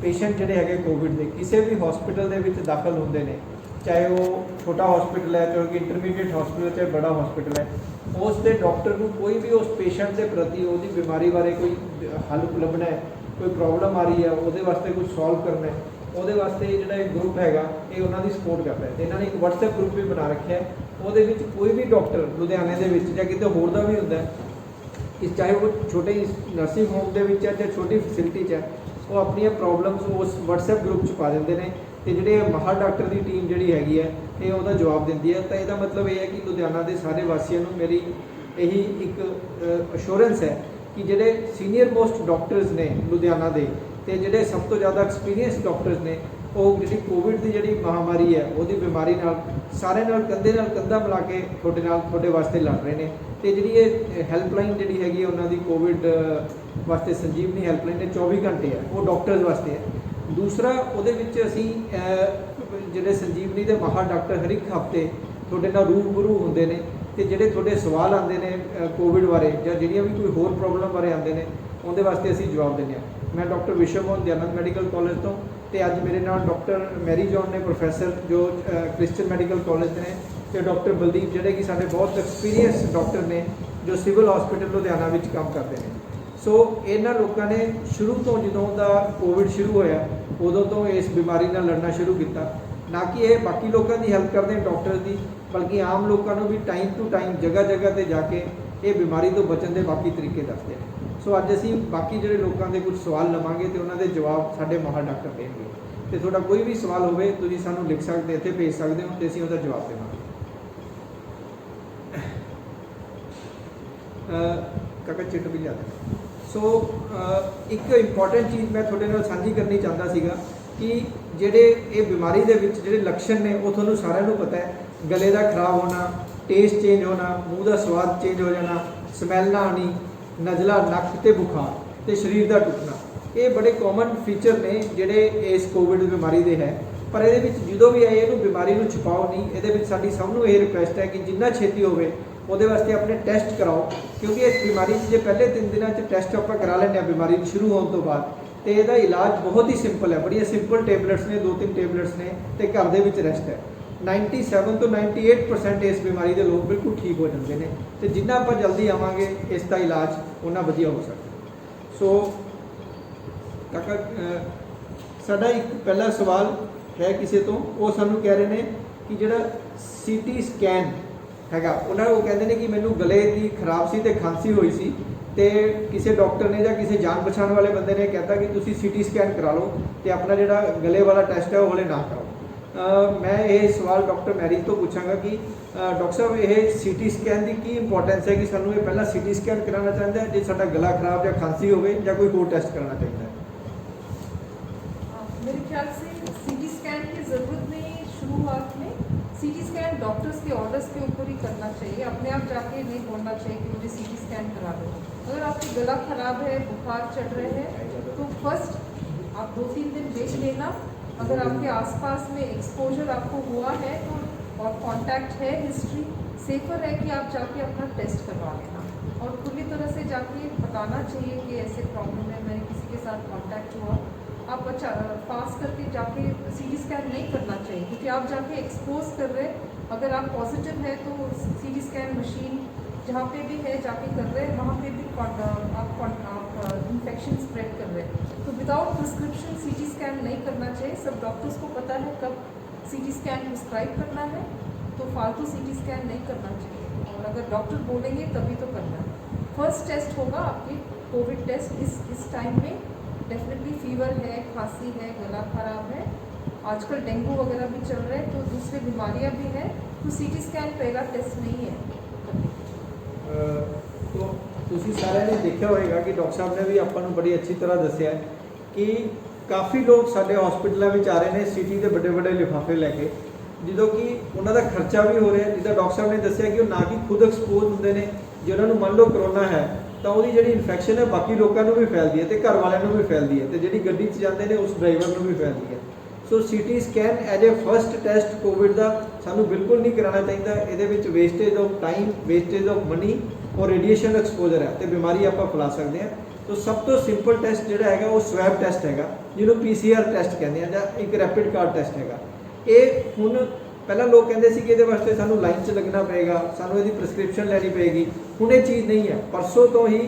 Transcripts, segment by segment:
Patient जिहड़े हैगे Covid के किसी भी हॉस्पिटल दे विच दाखल होंदे ने, चाहे वो छोटा हॉस्पिटल है, चाहे इंटरमीडिएट हॉस्पिटल, चाहे बड़ा हॉस्पिटल है, उस दे डॉक्टर को कोई भी उस पेशेंट के प्रति उसकी बीमारी बारे कोई हल लभना है, कोई प्रॉब्लम आ रही है, वो वास्ते कुछ सॉल्व करना है, वो वास्ते जो एक ग्रुप हैगा ये उन्होंने सपोर्ट करता है। तो इन्होंने एक WhatsApp ग्रुप भी बना रखा है, वो कोई भी डॉक्टर लुधियाने के या कितने होर का भी होंदा है कि चाहे वो छोटे नर्सिंग होम के है चाहे छोटी फैसिलिटी है, वो अपन प्रॉब्लम्स उस WhatsApp ग्रुप च पा देंगे ने, तो जोड़े माहर डॉक्टर की टीम जी हैगी है ये वह जवाब देती है। तो यदा मतलब ये है कि लुधियाना के सारे वासियों को मेरी यही एक अश्योरेंस है कि जोड़े सीनियर मोस्ट डॉक्टर्स ने लुधियाना के, तो जोड़े सब तो ज़्यादा एक्सपीरियंस डॉक्टर्स ने, वो जी कोविड की जी महामारी है वो बीमारी सारे कंधे कंधा मिला के थोड़े वास्ते लड़ रहे हैं। तो जी ये हैल्पलाइन जी हैगी उन्होंने कोविड वास्ते संजीवनी हैल्पलाइन ने 24 घंटे है वो डॉक्टर्स वास्ते है। दूसरा वो असी जोड़े संजीवनी के माहर डॉक्टर हर एक हफ्ते थोड़े रूबरू होंगे ने, तो जोड़े थोड़े सवाल आते हैं कोविड बारे या जिहड़ियां भी कोई होर प्रॉब्लम बारे आते हैं उनके वास्ते असी जवाब दें। मैं डॉक्टर विश्व मोहन दयानंद मैडिकल कॉलेज तो अज मेरे नाल डॉक्टर मैरी जॉन ने प्रोफैसर जो क्रिश्चियन मैडिकल कॉलेज ने, तो डॉक्टर बलदीप जोड़े कि साढ़े बहुत एक्सपीरियंस डॉक्टर ने जो सिविल हॉस्पिटल लुधियाना में काम करते हैं। सो इन्होंने लोगों ने शुरू तो जो कोविड शुरू होया उदों तो इस बीमारी नाल लड़ना शुरू किया, ना कि ये बाकी लोगों की हेल्प करते हैं डॉक्टर की, बल्कि आम लोगों को भी टाइम टू टाइम जगह जगह पर जाके ये बीमारी तो बचने के बाकी तरीके दसते हैं। सो अज असी बाकी जोड़े लोगों के कुछ सवाल लवांगे तो उन्होंने जवाब साढ़े माहर डॉक्टर देंगे। तो थोड़ा कोई भी सवाल हो तो सानू लिख सकते इतने भेज सकते हो तो असीं उसका जवाब देवांगे। काका चिट भी लिया देना। सो एक इंपॉर्टेंट चीज़ मैं थोड़े नाल साझी करनी चाहता सीगा कि जेडे ये बीमारी के जोड़े लक्षण ने वो थोड़ा सारिਆਂ पता है, गले का खराब होना, टेस्ट चेंज होना, मूँह का स्वाद चेंज हो जाना, स्मैल ना आनी, नज़ला नक ते बुखार तो शरीर का टुटना, ये बड़े कॉमन फीचर ने जोड़े इस कोविड बीमारी के है। पर ये जो भी है ये बीमारी को छुपाओ नहीं, ये साड़ी सबनों ये रिक्वेस्ट है कि जिन्ना छेती होवे ਉਹਦੇ वास्ते अपने टेस्ट कराओ, क्योंकि इस बीमारी जो पहले 3 दिनों टेस्ट आप करा लें बीमारी शुरू होने तो बाद, तो यदा इलाज बहुत ही सिंपल है, बड़िया सिंपल टेबलेट्स ने 2-3 टेबलेट्स ने तो घर के रेस्ट है। 97 तो 98% इस बीमारी के लोग बिल्कुल ठीक हो जाते हैं। तो जिन्ना आप जल्दी आवांगे इसका इलाज उन्ना वधिया हो सकता। सो काका साडा एक पहला सवाल है किसी तो वो सानू कह रहे हैं कि जो CT स्कैन हैगा उन्होंने वो कहते हैं कि मैनू गले की खराब सी ते खांसी हुई सी, तो किसी डॉक्टर ने या किसी जान पछाण वाले बंदे ने कहता कि तुसी CT स्कैन करा लो तो अपना जो गले वाला टेस्ट है वो हले ना कराओ। मैं ये सवाल डॉक्टर मैरिज तो पूछांगा कि डॉक्टर साहब ये CT स्कैन की की इंपॉर्टेंस है कि सानू ये पहला CT स्कैन कराना चाहता है जो साडा गला खराब या खांसी हो या कोई होर टेस्ट कराना चाहिए है? मेरे ख्याल से CT स्कैन की ज़रूरत नहीं शुरुआत में। CT स्कैन डॉक्टर्स के ऑर्डर्स के ऊपर ही करना चाहिए, अपने आप जाके नहीं बोलना चाहिए कि मुझे CT स्कैन करा दो। अगर आपकी गला खराब है, बुखार चढ़ रहे हैं तो फर्स्ट आप 2-3 दिन देख लेना। अगर आपके आसपास में एक्सपोजर आपको हुआ है तो और कांटेक्ट है, हिस्ट्री, सेफर है कि आप जाके अपना टेस्ट करवा लेना और खुली तरह से जाके बताना चाहिए कि ऐसे प्रॉब्लम है, मैंने किसी के साथ कांटेक्ट हुआ। आप अच्छा पास करके जाके CT स्कैन नहीं करना चाहिए क्योंकि आप जाके एक्सपोज कर रहे हैं। अगर आप पॉजिटिव है तो CT स्कैन मशीन जहाँ पे भी है जाके कर रहे हैं, वहाँ पे भी आप इन्फेक्शन स्प्रेड कर रहे हैं। तो विदाउट प्रिस्क्रिप्शन CT स्कैन नहीं करना चाहिए। सब डॉक्टर्स को पता है कब CT स्कैन प्रिस्क्राइब करना है, तो फालतू CT स्कैन नहीं करना चाहिए और अगर डॉक्टर बोलेंगे तभी तो करना है। फर्स्ट टेस्ट होगा आपकी कोविड टेस्ट इस टाइम में। डेफिनेटली फीवर है, खांसी है, गला खराब है, आजकल डेंगू वगैरह भी चल रहे हैं तो दूसरी बीमारियां भी हैं, तो CT स्कैन पहला टेस्ट नहीं है। तो तुसी सारे ने देखा होगा कि डॉक्टर साहब ने भी अपन बड़ी अच्छी तरह दसिया कि काफ़ी लोग साडे हॉस्पिटलों में आ रहे हैं CT के बड़े बड़े लिफाफे लैके, जो कि उन्होंने खर्चा भी हो रहा है। जिदा डॉक्टर साहब ने दसिया कि ना कि खुद एक्सपोज होंगे ने, जो उन्होंने मान लो करोना है तो वो जी इन्फेक्शन है बाकी लोगों को भी फैलती है, तो घर वालों भी फैलती है, तो जी गड्डी जाते हैं उस ड्राइवर को भी फैलती है। So CT scan as a first test Covid का सानू बिल्कुल नहीं कराना चाहिए। ये wastage of time, wastage of money और रेडिएशन एक्सपोजर है, तो बीमारी आप फैला सकते हैं। तो सब तो सिंपल टेस्ट ਜਿਹੜਾ ਹੈਗਾ ਉਹ ਸਵੈਬ ਟੈਸਟ ਹੈਗਾ, ਜਿਹਨੂੰ PCR ਟੈਸਟ ਕਹਿੰਦੇ ਆ ਜਾਂ ਇੱਕ ਰੈਪਿਡ ਕਾਰਡ ਟੈਸਟ ਹੈਗਾ। ਇਹ ਹੁਣ ਪਹਿਲਾਂ ਲੋਕ ਕਹਿੰਦੇ ਸੀ ਕਿ ਇਹਦੇ ਵਾਸਤੇ ਸਾਨੂੰ ਲਾਈਨ 'ਚ ਲੱਗਣਾ ਪਏਗਾ, ਸਾਨੂੰ ਇਹਦੀ ਪ੍ਰਸਕ੍ਰਿਪਸ਼ਨ ਲੈਣੀ ਪਏਗੀ। ਹੁਣ ਇਹ ਚੀਜ਼ ਨਹੀਂ ਹੈ। ਪਰਸੋਂ ਤੋਂ ਹੀ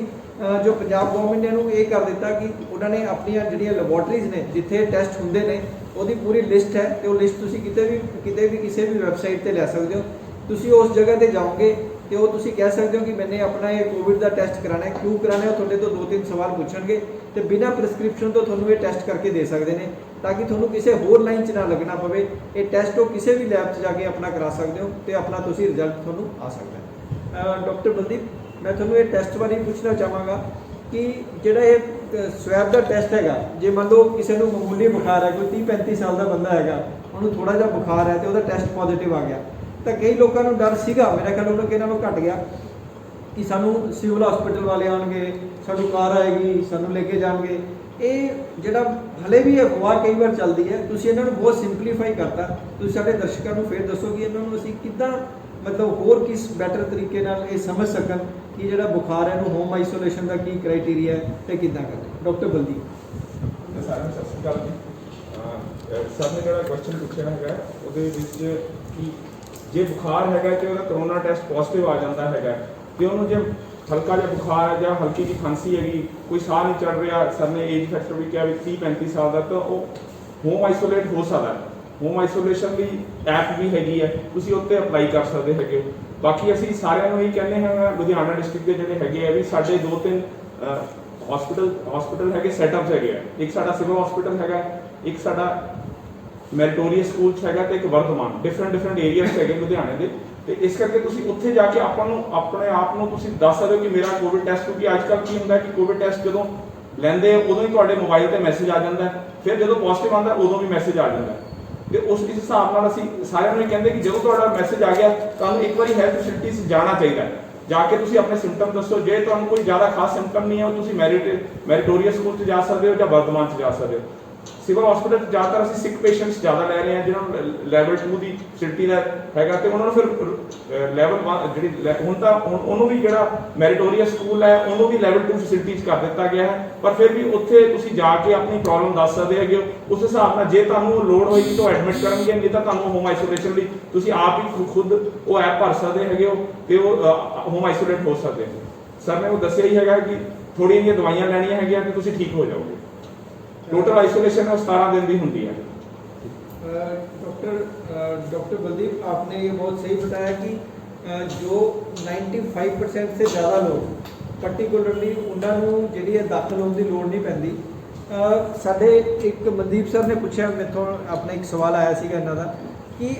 ਜੋ ਪੰਜਾਬ ਗਵਰਨਮੈਂਟ ਨੇ ਇਹਨੂੰ ਇਹ ਕਰ ਦਿੱਤਾ ਕਿ ਉਹਨਾਂ ਨੇ ਆਪਣੀਆਂ ਜਿਹੜੀਆਂ ਲੈਬੋਰਟਰੀਜ਼ ਨੇ ਜਿੱਥੇ ਟੈਸਟ ਹੁੰਦੇ ਨੇ ਉਹਦੀ ਪੂਰੀ ਲਿਸਟ ਹੈ, ਤੇ ਉਹ ਲਿਸਟ ਤੁਸੀਂ ਕਿਤੇ ਵੀ ਕਿਸੇ ਵੀ ਵੈਬਸਾਈਟ ਤੇ ਲੈ ਸਕਦੇ ਹੋ। ਤੁਸੀਂ ਉਸ ਜਗ੍ਹਾ ਤੇ ਜਾਓਗੇ ਤੇ ਉਹ ਤੁਸੀਂ ਕਹਿ ਸਕਦੇ ਹੋ ਕਿ ਮੈਨੇ ਆਪਣਾ ਇਹ ਕੋਵਿਡ ਦਾ ਟੈਸਟ ਕਰਾਣਾ ਹੈ। ਕਿਉਂ ਕਰਾਣਾ ਹੈ? ਉਹ ਤੁਹਾਡੇ ਤੋਂ 2-3 ਸਵਾਲ ਪੁੱਛਣਗੇ ਤੇ ਬਿਨਾਂ ਪ੍ਰਸਕ੍ਰਿਪਸ਼ਨ ਤੋਂ ਤੁਹਾਨੂੰ ਇਹ ਟੈਸਟ ਕਰਕੇ ਦੇ ਸਕਦੇ ਨੇ, ਤਾਂ ਕਿ ਤੁਹਾਨੂੰ ਕਿਸੇ ਹੋਰ ਲਾਈਨ 'ਚ ਨਾ ਲੱਗਣਾ ਪਵੇ। ਇਹ ਟੈਸਟ ਉਹ ਕਿਸੇ ਵੀ ਲੈਬ 'ਚ ਜਾ ਕੇ ਆਪਣਾ ਕਰਾ ਸਕਦੇ ਹੋ ਤੇ ਆਪਣਾ ਤੁਸੀਂ ਰਿਜ਼ਲਟ ਤੁਹਾਨੂੰ ਆ ਸਕਦਾ ਹੈ। ਡਾਕਟਰ ਬਲਦੀਪ, ਮੈਂ ਤੁਹਾਨੂੰ ਇਹ ਟੈਸਟ ਬਾਰੇ ਪੁੱਛਣਾ ਚਾਹਾਂਗਾ ਕਿ ਜਿਹੜਾ ਇਹ ਸਵੈਬ ਦਾ ਟੈਸਟ ਹੈਗਾ, ਜੇ ਮੰਨ ਲਓ ਕਿਸੇ ਨੂੰ ਮਾਮੂਲੀ ਬੁਖਾਰ ਹੈ, ਕੋਈ 30-35 ਸਾਲ ਦਾ ਬੰਦਾ ਹੈਗਾ, ਉਹਨੂੰ ਥੋੜਾ ਜਿਹਾ ਬੁਖਾਰ ਹੈ ਤੇ ਉਹਦਾ ਟੈਸਟ ਪੋਜ਼ਿਟਿਵ ਆ ਗਿਆ, ਤਾਂ ਕਈ ਲੋਕਾਂ ਨੂੰ ਡਰ ਸੀਗਾ, ਮੇਰਾ ਖਿਆਲ ਉਹਨਾਂ ਕਿਹਨਾਂ ਨੂੰ ਘਟ ਗਿਆ ਕਿ ਸਾਨੂੰ ਸਿਵਲ ਹਸਪੀਟਲ ਵਾਲੇ ਆਉਣਗੇ, ਸਾਨੂੰ ਕਾਰ ਆਏਗੀ, ਸਾਨੂੰ ਲੈ ਕੇ ਜਾਣਗੇ। ਇਹ ਜਿਹੜਾ ਹਲੇ ਵੀ ਅਫਵਾਹ ਕਈ ਵਾਰ ਚੱਲਦੀ ਹੈ, ਤੁਸੀਂ ਇਹਨਾਂ ਨੂੰ ਬਹੁਤ ਸਿੰਪਲੀਫਾਈ ਕਰਤਾ। ਤੁਸੀਂ ਸਾਡੇ ਦਰਸ਼ਕਾਂ ਨੂੰ ਫਿਰ ਦੱਸੋ ਕਿ ਇਹਨਾਂ ਨੂੰ ਅਸੀਂ ਕਿੱਦਾਂ ਮਤਲਬ ਹੋਰ ਕਿਸ ਬੈਟਰ ਤਰੀਕੇ ਨਾਲ ਇਹ ਸਮਝ ਸਕਣ ਕਿ ਜਿਹੜਾ ਬੁਖਾਰ ਹੈ ਇਹਨੂੰ ਹੋਮ ਆਈਸੋਲੇਸ਼ਨ ਦਾ ਕੀ ਕ੍ਰਾਈਟੇਰੀਆ ਹੈ ਤੇ ਕਿੱਦਾਂ ਕਰਦੇ। ਡਾਕਟਰ ਬਲਦੀਪ। ਸਾਰਿਆਂ ਨੂੰ ਸਤਿ ਸ਼੍ਰੀ ਅਕਾਲ ਜੀ। ਸਰ ਨੇ ਜਿਹੜਾ ਕੁਐਸਚਨ ਪੁੱਛਿਆ ਹੈਗਾ ਉਹਦੇ ਵਿੱਚ ਕਿ ਜੇ ਬੁਖਾਰ ਹੈਗਾ ਤੇ ਉਹਦਾ ਕਰੋਨਾ ਟੈਸਟ ਪੋਜ਼ਿਟਿਵ ਆ ਜਾਂਦਾ ਹੈਗਾ ਤੇ ਉਹਨੂੰ ਜੇ ਹਲਕਾ ਜਿਹਾ ਬੁਖਾਰ ਹੈ ਜਾਂ ਹਲਕੀ ਜਿਹੀ ਖਾਂਸੀ ਹੈਗੀ, ਕੋਈ ਸਾਹ ਨਹੀਂ ਚੜ ਰਿਹਾ, ਸਰ ਨੇ ਏਜ ਫੈਕਟਰ ਵੀ ਕਿਹਾ ਵੀ 30-35 ਸਾਲ ਦਾ, ਤਾਂ ਉਹ ਹੋਮ ਆਈਸੋਲੇਟ ਹੋ ਸਕਦਾ ਹੈ। ਹੋਮ ਆਈਸੋਲੇਸ਼ਨ ਦੀ ਐਪ ਵੀ ਹੈਗੀ ਹੈ, ਤੁਸੀਂ ਉੱਤੇ ਅਪਲਾਈ ਕਰ ਸਕਦੇ ਹੈਗੇ। ਬਾਕੀ ਅਸੀਂ ਸਾਰਿਆਂ ਨੂੰ ਇਹ ਕਹਿੰਦੇ ਹਾਂ, ਲੁਧਿਆਣਾ ਡਿਸਟ੍ਰਿਕਟ ਦੇ ਜਿਹੜੇ ਹੈਗੇ ਆ ਵੀ ਸਾਡੇ 2-3 ਹਸਪੀਟਲ ਹੈਗੇ, ਸੈਟਅਪਸ ਹੈਗੇ ਆ। ਇੱਕ ਸਾਡਾ ਸਿਵਲ ਹਸਪੀਟਲ ਹੈਗਾ, ਇੱਕ ਸਾਡਾ ਮੈਰੀਟੋਰੀਅਸ ਸਕੂਲ 'ਚ ਹੈਗਾ ਤੇ ਇੱਕ ਵਰਧਮਾਨ। ਡਿਫਰੈਂਟ ਏਰੀਆਸ ਹੈਗੇ ਲੁਧਿਆਣੇ ਦੇ, ਤੇ ਇਸ ਕਰਕੇ ਤੁਸੀਂ ਉੱਥੇ ਜਾ ਕੇ ਆਪਣੇ ਆਪ ਨੂੰ ਤੁਸੀਂ ਦੱਸ ਸਕਦੇ ਹੋ ਕਿ ਮੇਰਾ ਕੋਵਿਡ ਟੈਸਟ, ਕਿਉਂਕਿ ਅੱਜ ਕੱਲ੍ਹ ਕੀ ਹੁੰਦਾ ਕਿ ਕੋਵਿਡ ਟੈਸਟ ਜਦੋਂ ਲੈਂਦੇ ਆ ਉਦੋਂ ਹੀ ਤੁਹਾਡੇ ਮੋਬਾਈਲ ਤੇ ਮੈਸੇਜ ਆ ਜਾਂਦਾ, ਫਿਰ ਜਦੋਂ ਪੋਜ਼ਿਟਿਵ ਆਉਂਦਾ ਉਦੋਂ ਵੀ ਮੈਸੇਜ ਆ ਜਾਂਦਾ। ਤੇ ਉਸ ਹਿਸਾਬ ਨਾਲ ਅਸੀਂ ਸਾਰਿਆਂ ਨੂੰ ਇਹ ਕਹਿੰਦੇ ਕਿ ਜਦੋਂ ਤੁਹਾਡਾ ਮੈਸੇਜ ਆ ਗਿਆ ਤੁਹਾਨੂੰ ਇੱਕ ਵਾਰੀ ਹੈਲਥ ਫੈਸਿਲਿਟੀਜ਼ ਜਾਣਾ ਚਾਹੀਦਾ। ਜਾ ਕੇ ਤੁਸੀਂ ਆਪਣੇ ਸਿੰਪਟਮ ਦੱਸੋ। ਜੇ ਤੁਹਾਨੂੰ ਕੋਈ ਜ਼ਿਆਦਾ ਖਾਸ ਸਿੰਪਟਮ ਨਹੀਂ ਹੈ, ਉਹ ਤੁਸੀਂ ਮੈਰੀਟੋਰੀਅਸ ਸਕੂਲ 'ਚ ਜਾ ਸਕਦੇ ਹੋ ਜਾਂ ਵਰਧਮਾਨ 'ਚ ਜਾ ਸਕਦੇ ਹੋ। ਸਿਵਲ ਹਸਪੀਟਲ 'ਚ ਜ਼ਿਆਦਾਤਰ ਅਸੀਂ ਸਿਕ ਪੇਸ਼ੈਂਟਸ ਜ਼ਿਆਦਾ ਲੈ ਰਹੇ ਹਾਂ ਜਿਹਨਾਂ ਨੂੰ ਲੈਵਲ 2 ਦੀ ਫੈਸਿਲਿਟੀ ਦਾ ਹੈਗਾ, ਤੇ ਉਹਨਾਂ ਨੂੰ ਫਿਰ ਲੈਵਲ 1 ਜਿਹੜੀ ਹੁਣ ਉਹਨੂੰ ਵੀ ਜਿਹੜਾ ਮੈਰੀਟੋਰੀਅਸ ਸਕੂਲ ਹੈ ਉਹਨੂੰ ਵੀ ਲੈਵਲ 2 ਫੈਸਿਲਿਟੀਜ਼ ਕਰ ਦਿੱਤਾ ਗਿਆ ਹੈ। ਪਰ ਫਿਰ ਵੀ ਉੱਥੇ ਤੁਸੀਂ ਜਾ ਕੇ ਆਪਣੀ ਪ੍ਰੋਬਲਮ ਦੱਸ ਸਕਦੇ ਹੈਗੇ ਹੋ। ਉਸ ਹਿਸਾਬ ਨਾਲ ਜੇ ਤੁਹਾਨੂੰ ਲੋੜ ਹੋਏਗੀ ਤਾਂ ਐਡਮਿਟ ਕਰਨਗੇ, ਨਹੀਂ ਤਾਂ ਤੁਹਾਨੂੰ ਹੋਮ ਆਈਸੋਲੇਸ਼ਨ ਲਈ ਤੁਸੀਂ ਆਪ ਹੀ ਖੁਦ ਉਹ ਐਪ ਭਰ ਸਕਦੇ ਹੈਗੇ ਹੋ ਤੇ ਉਹ ਹੋਮ ਆਈਸੋਲੇਟ ਹੋ ਸਕਦੇ ਹੋ। ਸਰ ਨੇ ਉਹ ਦੱਸਿਆ ਹੀ ਹੈਗਾ ਕਿ ਥੋੜ੍ਹੀਆਂ ਜਿਹੀਆਂ ਦਵਾਈਆਂ ਲੈਣੀਆਂ ਹੈਗੀਆਂ ਤੇ ਤੁਸੀਂ ਠੀਕ ਹੋ ਜਾਓਗੇ। टोटल आइसोलेशन 17 दिन की होती है। डॉक्टर बलदीप, आपने ये बहुत सही बताया कि जो 95% से ज़्यादा लोग पर्टिकुलरली उन्होंने जी दाखिल होने की लोड़ नहीं पैंदी। साडे एक मनदीप सर ने पूछा मेथों, अपना एक सवाल आया सीगा इन्हां दा कि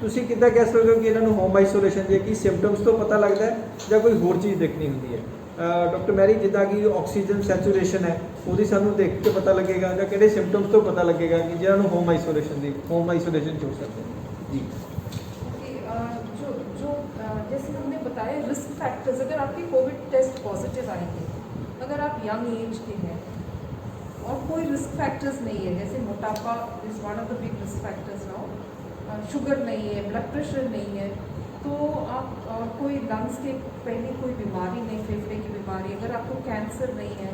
तुसीं किद्दां कह सकदे हो कि इन्हां नूं होम आइसोलेशन जे कि सिम्पटम्स तो पता लगता है ਜਾਂ कोई होर चीज़ देखनी होंदी है। डॉक्टर मैरी, जिद्दां कि ऑक्सीजन सैचुरेशन है ਉਹਦੀ ਸਾਨੂੰ देख के पता लगेगा ਜਾਂ ਕਿਹੜੇ सिम्पटम्स तो पता लगेगा कि जिन्हां नूं होम आइसोलेशन च हो सकते हैं जी। जो जैसे हमने बताया रिस्क फैक्टर्स, अगर आपके कोविड टेस्ट पॉजिटिव आएंगे, अगर आप यंग एज के हैं और कोई रिस्क फैक्टर्स नहीं है, जैसे मोटापा is one of the big risk factors now, sugar नहीं है, ब्लड प्रेशर नहीं है, तो आप कोई लंग्स के पहले कोई बीमारी नहीं, फेफड़े की बीमारी, अगर आपको कैंसर नहीं है